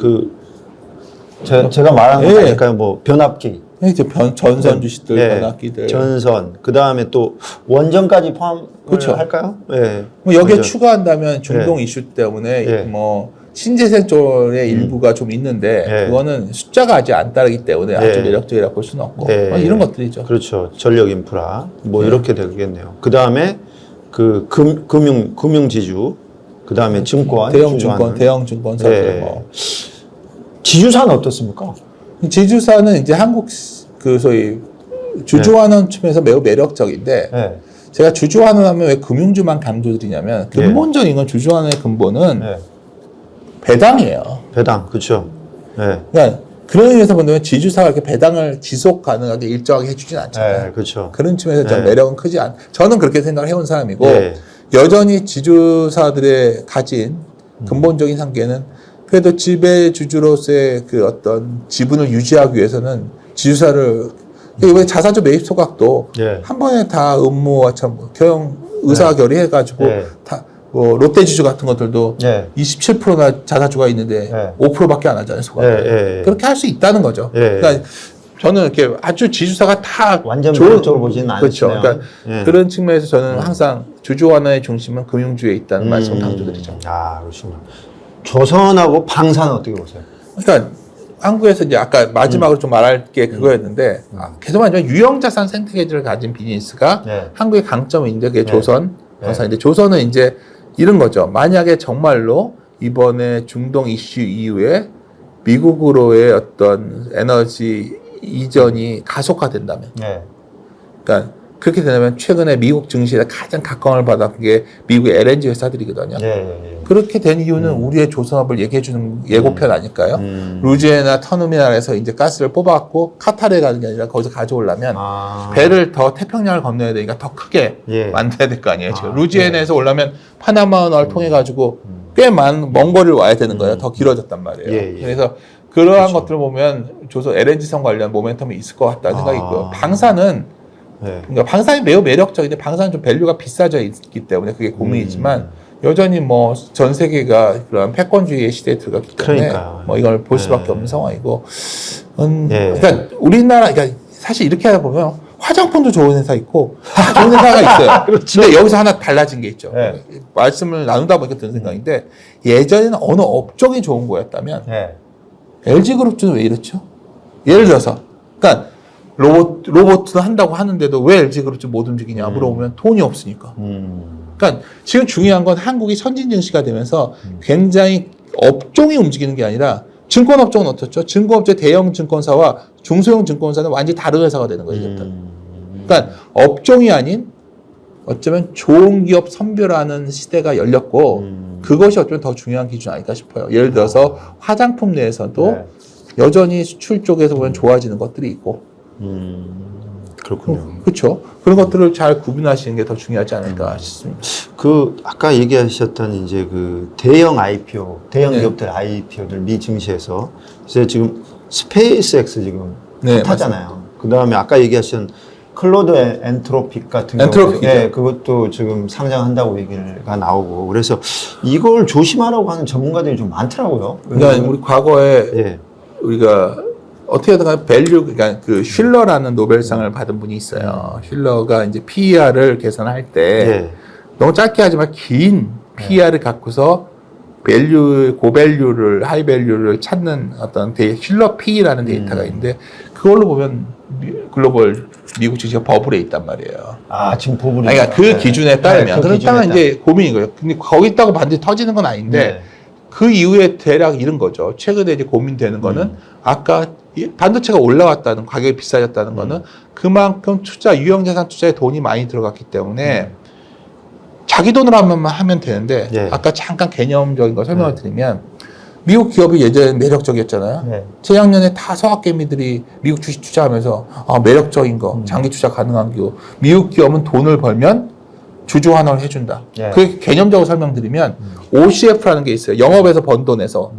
제가 말한 거 예. 아닐까요? 뭐 변압기. 이제 전선 주식들, 예. 변압기들. 전선. 그 다음에 또 원전까지 포함을 그렇죠. 할까요? 예. 뭐 여기에 원전. 추가한다면 중동 이슈 때문에 예. 뭐 신재생 쪽의 일부가 좀 있는데 예. 그거는 숫자가 아직 안 따르기 때문에 아주 예. 매력적이라고 볼 수는 없고 예. 뭐 이런 것들이죠. 그렇죠. 전력 인프라. 뭐 예. 이렇게 되겠네요. 그 다음에 금융지주. 그 다음에 증권. 대형 증권사들 예. 뭐. 지주사는 어떻습니까? 지주사는 이제 한국 소위 주주환원 측면에서 매우 매력적인데 예. 제가 주주환원 하면 왜 금융주만 강조드리냐면 근본적인 건 주주환원의 근본은 예. 배당이에요. 배당. 그렇죠. 예. 그러니까 그런 의미에서 본다면 지주사가 이렇게 배당을 지속 가능하게 일정하게 해주진 않잖아요. 예. 그렇죠. 그런 측면에서 좀 예. 매력은 크지 않. 저는 그렇게 생각을 해온 사람이고 예. 여전히 지주사들의 가진 근본적인 한계는 그래도 지배주주로서의 그 어떤 지분을 유지하기 위해서는 지주사를 왜 자사주 매입 소각도 예. 한 번에 다 업무와 참 경영 의사 결의해가지고 예. 다 뭐 롯데지주 같은 것들도 예. 27%나 자사주가 있는데 예. 5%밖에 안 하잖아요 소각. 예. 예. 그렇게 할 수 있다는 거죠. 예. 그러니까 저는 이렇게 아주 지주사가 다 완전 좋은- 매력적으로 보지는 그렇죠. 않으시네요. 그러니까 예. 그런 측면에서 저는 항상 주주 하나의 중심은 금융주에 있다는 말씀을 강조드리죠. 아, 그렇군요. 조선하고 방사는 어떻게 보세요? 그러니까 한국에서 이제 아까 마지막으로 좀 말할 게 그거였는데 계속 말하지만 유형자산 생태계를 가진 비즈니스가 네. 한국의 강점인데 그게 네. 조선 방사인데 조선은 이제 이런 거죠. 만약에 정말로 이번에 중동 이슈 이후에 미국으로의 어떤 에너지 이전이 가속화된다면, 네. 그러니까 그렇게 되면 최근에 미국 증시에 가장 각광을 받았던 게 미국의 LNG 회사들이거든요. 예. 그렇게 된 이유는 우리의 조선업을 얘기해주는 예고편 아닐까요? 루지애나 터미널에서 이제 가스를 뽑아갖고 카타르에 가는 게 아니라 거기서 가져오려면 아. 배를 더 태평양을 건너야 되니까 더 크게 예. 만들어야 될 거 아니에요. 지금 아, 루지애나에서 오려면 파나마운을 통해 가지고 꽤 먼 거리를 와야 되는 거예요. 더 길어졌단 말이에요. 예. 그래서 그러한 것들을 보면 조선 LNG선 관련 모멘텀이 있을 것 같다는 생각이 있고요. 방사는 네. 그러니까 방사는 매우 매력적인데 방사는 좀 밸류가 비싸져 있기 때문에 그게 고민이지만 여전히 뭐 전 세계가 그런 패권주의의 시대에 들어갔기 때문에 그러니까요. 뭐 이걸 볼 수밖에 네. 없는 상황이고 예. 그러니까 우리나라 그러니까 사실 이렇게 하다 보면 화장품도 좋은 회사 있고 좋은 회사가 있어요. 그렇죠. 근데 여기서 하나 달라진 게 있죠. 네. 말씀을 나누다 보니까 드는 생각인데 예전에는 어느 업종이 좋은 거였다면 네. LG그룹주는 왜 이렇죠? 예를 들어서 그러니까 로봇도 한다고 하는데도 왜 LG그룹주 못 움직이냐 물어보면 돈이 없으니까. 그러니까 지금 중요한 건 한국이 선진 증시가 되면서 굉장히 업종이 움직이는 게 아니라 증권업종은 어떻죠? 증권업체 대형 증권사와 중소형 증권사는 완전히 다른 회사가 되는 거예요. 이제부터. 그러니까 업종이 아닌 어쩌면 좋은 기업 선별하는 시대가 열렸고 그것이 어쩌면 더 중요한 기준 아닐까 싶어요. 예를 들어서 화장품 내에서도 네. 여전히 수출 쪽에서 보면 좋아지는 것들이 있고 그렇군요. 그렇죠. 그런 것들을 잘 구분하시는 게 더 중요하지 않을까 싶습니다. 그 아까 얘기하셨던 이제 그 대형 IPO, 대형 네. 기업들 IPO들 미 증시에서 그래서 지금 스페이스X 지금 네, 핫하잖아요. 그 다음에 아까 얘기하신 클로드 엔트로픽 같은 엔트로픽이죠. 경우, 네, 그것도 지금 상장한다고 얘기가 나오고 그래서 이걸 조심하라고 하는 전문가들이 좀 많더라고요. 그러니까 우리 과거에 예. 우리가 어떻게든 간에 밸류, 그러니까 그 슐러라는 노벨상을 받은 분이 있어요. 슐러가 이제 PER을 계산할 때 예. 너무 짧게 하지만 긴 PER을 갖고서 밸류, 고밸류를, 하이밸류를 찾는 어떤 슐러 P라는 데이터가 있는데 그걸로 보면 글로벌 미국 증시가 버블에 있단 말이에요. 아 지금 보불이. 그러니까 그 기준에 따르면 그렇다면 기준에 이제 고민인 거예요. 근데 거기 있다고 반드시 터지는 건 아닌데 네. 그 이후에 대략 이런 거죠. 최근에 이제 고민되는 거는 아까 반도체가 올라왔다는 가격이 비싸졌다는 거는 그만큼 유형자산 투자에 돈이 많이 들어갔기 때문에 자기 돈으로 하면 되는데 예. 아까 잠깐 개념적인 거 설명을 드리면 미국 기업이 예전에 매력적이었잖아요. 네. 재작년에 다 서학개미들이 미국 주식 투자하면서 매력적인 거, 장기 투자 가능한 기업. 미국 기업은 돈을 벌면 주주 환원을 해준다. 예. 그 개념적으로 설명드리면 OCF라는 게 있어요. 영업에서 번 돈에서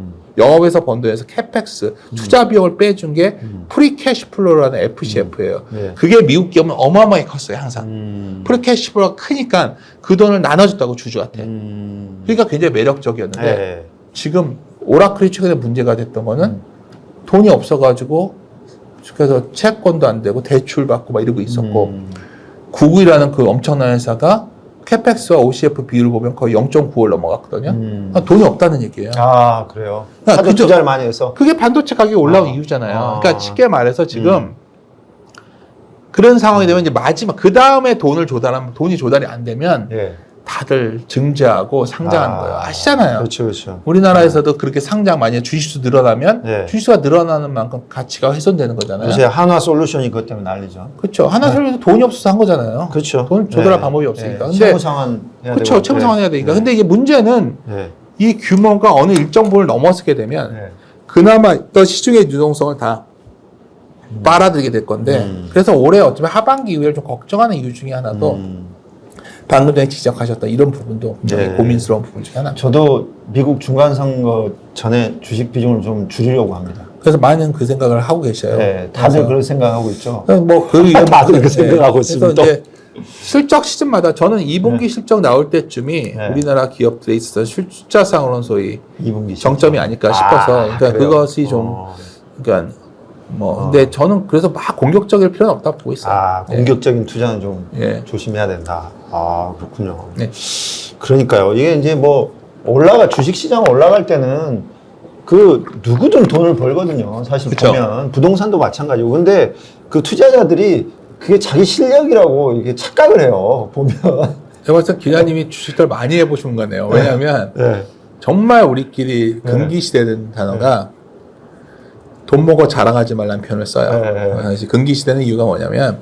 캐펙스 투자 비용을 빼준 게 프리 캐시플로우라는 FCF예요. 예. 그게 미국 기업은 어마어마하게 컸어요, 항상. 프리 캐시플로우가 크니까 그 돈을 나눠줬다고 주주한테. 그러니까 굉장히 매력적이었는데 예. 지금 오라클이 최근에 문제가 됐던 거는 돈이 없어가지고 그래서 채권도 안 되고 대출 받고 막 이러고 있었고 구글이라는 그 엄청난 회사가 캐펙스와 OCF 비율을 보면 거의 0.9를 넘어갔거든요. 그러니까 돈이 없다는 얘기예요. 아 그래요. 그러니까 하도 투자를 많이 해서. 그게 반도체 가격이 올라온 이유잖아요. 그러니까 쉽게 말해서 지금 그런 상황이 되면 이제 마지막 그 다음에 돈을 조달하면 돈이 조달이 안 되면 예. 다들 증자하고 상장하는 거예요. 아시잖아요. 그렇죠, 그렇죠. 우리나라에서도 그렇게 상장 만약에 주식수 늘어나면 네. 주식수가 늘어나는 만큼 가치가 훼손되는 거잖아요. 요새 한화 솔루션이 그것 때문에 난리죠. 그렇죠. 하나솔루션도 돈이 없어서 한 거잖아요. 그렇죠. 돈 조달할 방법이 없으니까. 근데 채무 상환 해야 그렇죠. 되고. 채무 상환해야 되니까. 근데 이게 문제는 네. 이 규모가 어느 일정 부분을 넘어서게 되면 네. 그나마 있던 시중의 유동성을 다 빨아들이게 될 건데 그래서 올해 어쩌면 하반기 이후에 좀 걱정하는 이유 중에 하나도 방금 전에 지적하셨던 이런 부분도 굉장히 네. 고민스러운 부분 중에 하나입니다. 저도 미국 중간 선거 전에 주식 비중을 좀 줄이려고 합니다. 그래서 많은 그 생각을 하고 계셔요. 네, 다들 그래서 그런 생각하고 있죠. 뭐그 다들 그 생각하고 있으면 또. 이제 실적 시즌마다 저는 2분기 실적 나올 때쯤이 네. 우리나라 기업들에 있어서 숫자상으로는 소위 2분기 정점이 아닐까 싶어서 그러니까 그래요? 그것이 좀 그러니까 근데 저는 그래서 막 공격적일 필요는 없다고 보고 있어요. 공격적인 투자는 좀 예. 조심해야 된다. 아, 그렇군요. 네. 그러니까요. 이게 이제 뭐 주식시장 올라갈 때는 그 누구든 돈을 벌거든요. 사실 그쵸. 보면 부동산도 마찬가지고. 근데 그 투자자들이 그게 자기 실력이라고 이게 착각을 해요. 보면. 제가 봤을 때 기자님이 주식들 많이 해보신 거네요. 왜냐하면 네. 정말 우리끼리 금기시되는 단어가 돈 먹어 자랑하지 말라는 표현을 써요. 네. 금기시되는 이유가 뭐냐면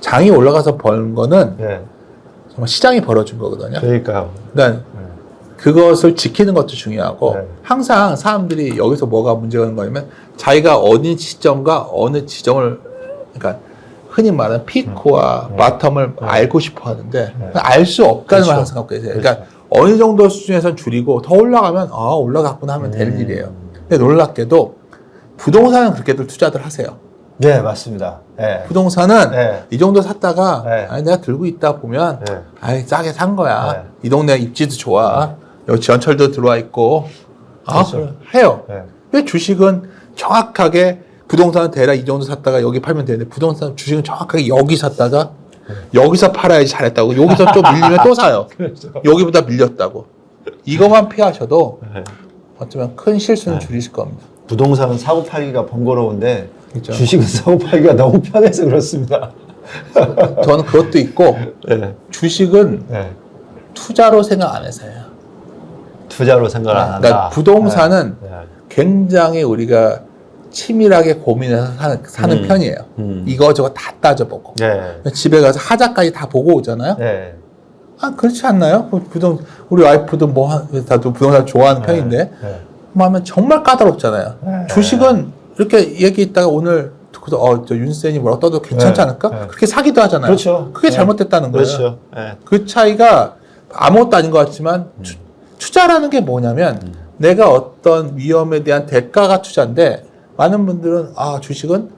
장이 올라가서 버는 거는 네. 정말 시장이 벌어준 거거든요. 그러니까요. 그러니까 그것을 지키는 것도 중요하고 네. 항상 사람들이 여기서 뭐가 문제가 있는 거냐면 자기가 어느 시점과 어느 지점을 그러니까 흔히 말하는 피크와 바텀을 알고 싶어 하는데 알 수 없다는 그렇죠. 걸 항상 갖고 계세요. 그러니까 어느 정도 수준에선 줄이고 더 올라가면 올라갔구나 하면 될 일이에요. 근데 놀랍게도 부동산은 그렇게들 투자들 하세요. 네, 맞습니다. 네. 부동산은 네. 이 정도 샀다가 네. 아니 내가 들고 있다 보면 네. 싸게 산 거야. 네. 이 동네 입지도 좋아. 여기 지하철도 들어와 있고 그렇죠. 그래. 해요. 네. 왜 주식은 정확하게 부동산은 대략 이 정도 샀다가 여기 팔면 되는데 부동산 주식은 정확하게 여기 샀다가 여기서 팔아야지 잘했다고 여기서 좀 밀리면 또 사요. 그렇죠. 여기보다 밀렸다고. 이것만 피하셔도 네. 어쩌면 큰 실수는 줄이실 겁니다. 부동산은 사고 팔기가 번거로운데 그렇죠. 주식은 사고 팔기가 너무 편해서 그렇습니다. 저는 그것도 있고 네. 주식은 네. 투자로 생각 안 해서요. 투자로 생각을 안 한다. 그러니까 부동산은 네. 굉장히 우리가 치밀하게 고민해서 사는 편이에요. 이거저거 다 따져보고. 네. 집에 가서 하자까지 다 보고 오잖아요. 네. 아, 그렇지 않나요? 우리 와이프도 다도 부동산 좋아하는 편인데, 네. 뭐 하면 정말 까다롭잖아요. 네. 주식은 이렇게 얘기했다가 오늘 듣고서, 저 윤쌤이 뭐라고 떠도 괜찮지 않을까? 네. 그렇게 사기도 하잖아요. 그렇죠. 그게 네. 잘못됐다는 거예요. 그렇죠. 네. 그 차이가 아무것도 아닌 것 같지만, 투자라는 게 뭐냐면, 내가 어떤 위험에 대한 대가가 투자인데, 많은 분들은, 주식은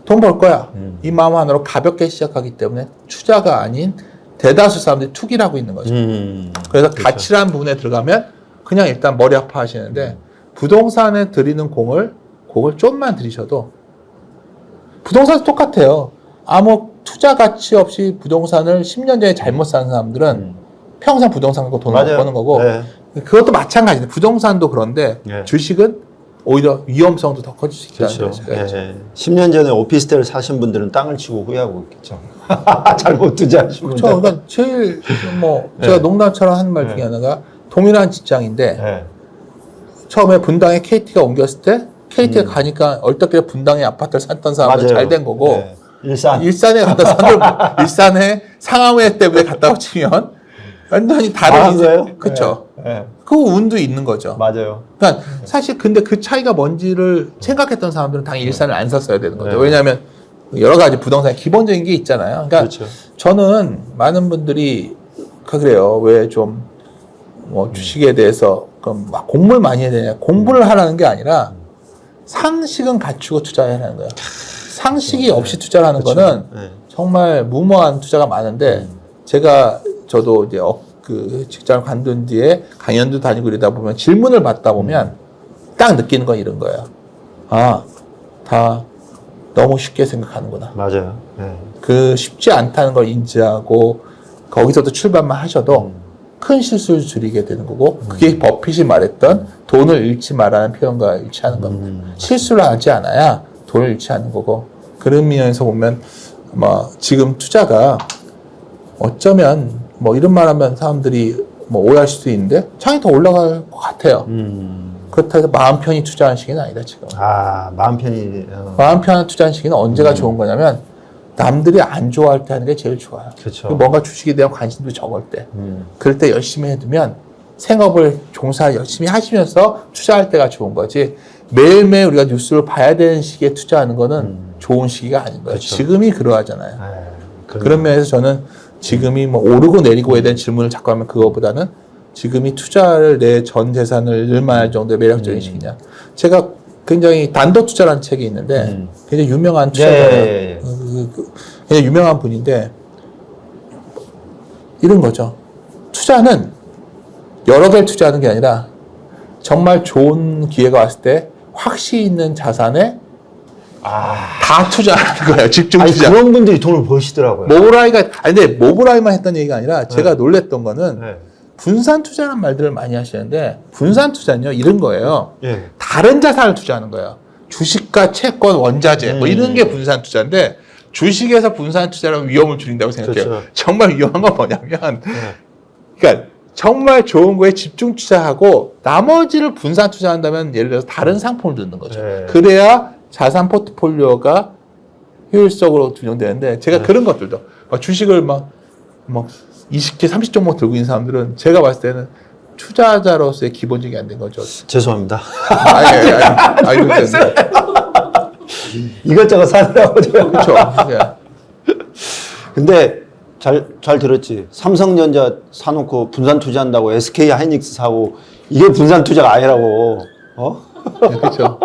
돈 벌 거야. 이 마음 하나로 가볍게 시작하기 때문에 투자가 아닌 대다수 사람들이 투기를 하고 있는 거죠. 그래서 그렇죠. 가치라는 부분에 들어가면 그냥 일단 머리 아파 하시는데, 부동산에 들이는 공을 좀만 들이셔도, 부동산도 똑같아요. 아무 투자 가치 없이 부동산을 10년 전에 잘못 산 사람들은 평생 부동산 갖고 돈을 못 맞아요. 버는 거고, 네. 그것도 마찬가지인데, 부동산도 그런데, 네. 주식은 오히려 위험성도 더 커질 수 있다는 그렇죠. 거죠. 네. 10년 전에 오피스텔 사신 분들은 땅을 치고 후회하고 있겠죠. 잘못 투자하신 분들. 그렇죠. 그러니까 제일 제가 네. 농담처럼 하는 말 중에 하나가 동일한 직장인데 네. 처음에 분당에 KT가 옮겼을 때 KT에 가니까 얼떨결에 분당에 아파트를 샀던 사람은 맞아요. 잘 된 거고 네. 일산. 일산에 갔다 사람들 일산에 상하회 때문에 갔다 오치면 완전히 다른 망한 거예요? 그렇죠. 네. 그 운도 있는 거죠. 맞아요. 그러니까 사실 근데 그 차이가 뭔지를 생각했던 사람들은 당연히 일산을 안 샀어야 되는 거죠. 네. 왜냐하면 여러 가지 부동산 기본적인 게 있잖아요. 그러니까 그렇죠. 저는 많은 분들이 그래요. 왜 좀 주식에 대해서 막 공부를 많이 해야 되냐. 공부를 하라는 게 아니라 상식은 갖추고 투자해야 하는 거예요. 상식이 없이 투자를 하는 거는 네. 정말 무모한 투자가 많은데 저도 이제 그 직장을 관둔 뒤에 강연도 다니고 이러다 보면 질문을 받다 보면 딱 느끼는 건 이런 거예요. 다 너무 쉽게 생각하는구나. 맞아요. 네. 그 쉽지 않다는 걸 인지하고 거기서도 출발만 하셔도 큰 실수를 줄이게 되는 거고 그게 버핏이 말했던 돈을 잃지 말라는 표현과 일치하는 겁니다. 실수를 하지 않아야 돈을 잃지 않는 거고 그런 면에서 보면 지금 투자가 어쩌면 이런 말하면 사람들이 오해할 수도 있는데 창이 더 올라갈 것 같아요. 그렇다고 해서 마음 편히 투자하는 시기는 아니다 지금. 마음 편히. 마음 편한 투자하는 시기는 언제가 좋은 거냐면 남들이 안 좋아할 때 하는 게 제일 좋아요. 그렇죠. 뭔가 주식에 대한 관심도 적을 때. 그럴 때 열심히 해두면 생업을 열심히 하시면서 투자할 때가 좋은 거지. 매일매일 우리가 뉴스를 봐야 되는 시기에 투자하는 거는 좋은 시기가 아닌 거예요. 그렇죠. 지금이 그러하잖아요. 그런 면에서 저는 지금이 오르고 내리고에 대한 질문을 자꾸 하면 그거보다는 지금이 투자를 내 전 재산을 늘만할 정도의 매력적인 시기냐. 제가 굉장히 단도 투자라는 책이 있는데 굉장히 유명한 투자자예요. 굉장히 유명한 분인데 이런 거죠. 투자는 여러 개를 투자하는 게 아니라 정말 좋은 기회가 왔을 때 확신 있는 자산에 다 투자하는 거예요. 집중 투자. 그런 분들이 돈을 버시더라고요. 근데 모브라이만 했던 얘기가 아니라 제가 놀랬던 거는 네. 분산 투자라는 말들을 많이 하시는데 분산 투자는요 이런 거예요. 예. 다른 자산을 투자하는 거예요. 주식과 채권, 원자재 이런 게 분산 투자인데 주식에서 분산 투자라면 위험을 줄인다고 생각해요. 그렇죠. 정말 위험한 건 뭐냐면 그러니까 정말 좋은 거에 집중 투자하고 나머지를 분산 투자한다면 예를 들어서 다른 상품을 넣는 거죠. 네. 그래야 자산 포트폴리오가 효율적으로 운영되는데 제가 그런 것들도 주식을 막 20개, 30종목 들고 있는 사람들은 제가 봤을 때는 투자자로서의 기본적이 안 된 거죠. 죄송합니다. 아니, 이것저것 사느라고 제가. 그렇죠. 근데 잘 들었지. 삼성전자 사놓고 분산 투자한다고 SK 하이닉스 사고 이게 분산 투자가 아니라고. 그렇죠.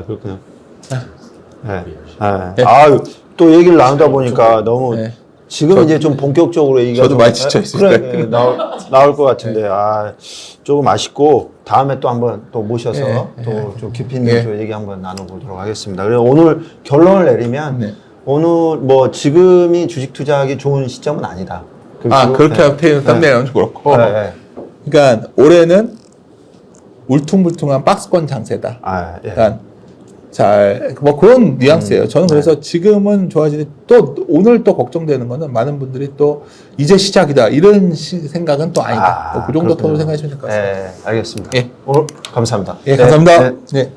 그렇군요. 네. 또 얘기를 나누다 보니까 너무 지금 이제 좀 본격적으로 얘기가 저도 많이 지쳐 있어요. 그래, 나올 것 같은데 조금 아쉽고 다음에 또 한번 또 모셔서 또 좀 깊이 있는 또 얘기 한번 나눠보도록 하겠습니다. 그래서 오늘 결론을 내리면 오늘 지금이 주식 투자하기 좋은 시점은 아니다. 그렇게 땀내는 그렇고. 그러니까 올해는 울퉁불퉁한 박스권 장세다. 그러니까 뭐 그런 뉘앙스예요. 저는 그래서 지금은 좋아지는데 또 오늘 또 걱정되는 거는 많은 분들이 또 이제 시작이다 이런 생각은 또 아니다. 그 정도 톤으로 생각하시면 될 것 같습니다. 네, 알겠습니다. 예. 오늘 감사합니다. 예, 감사합니다. 네. 네.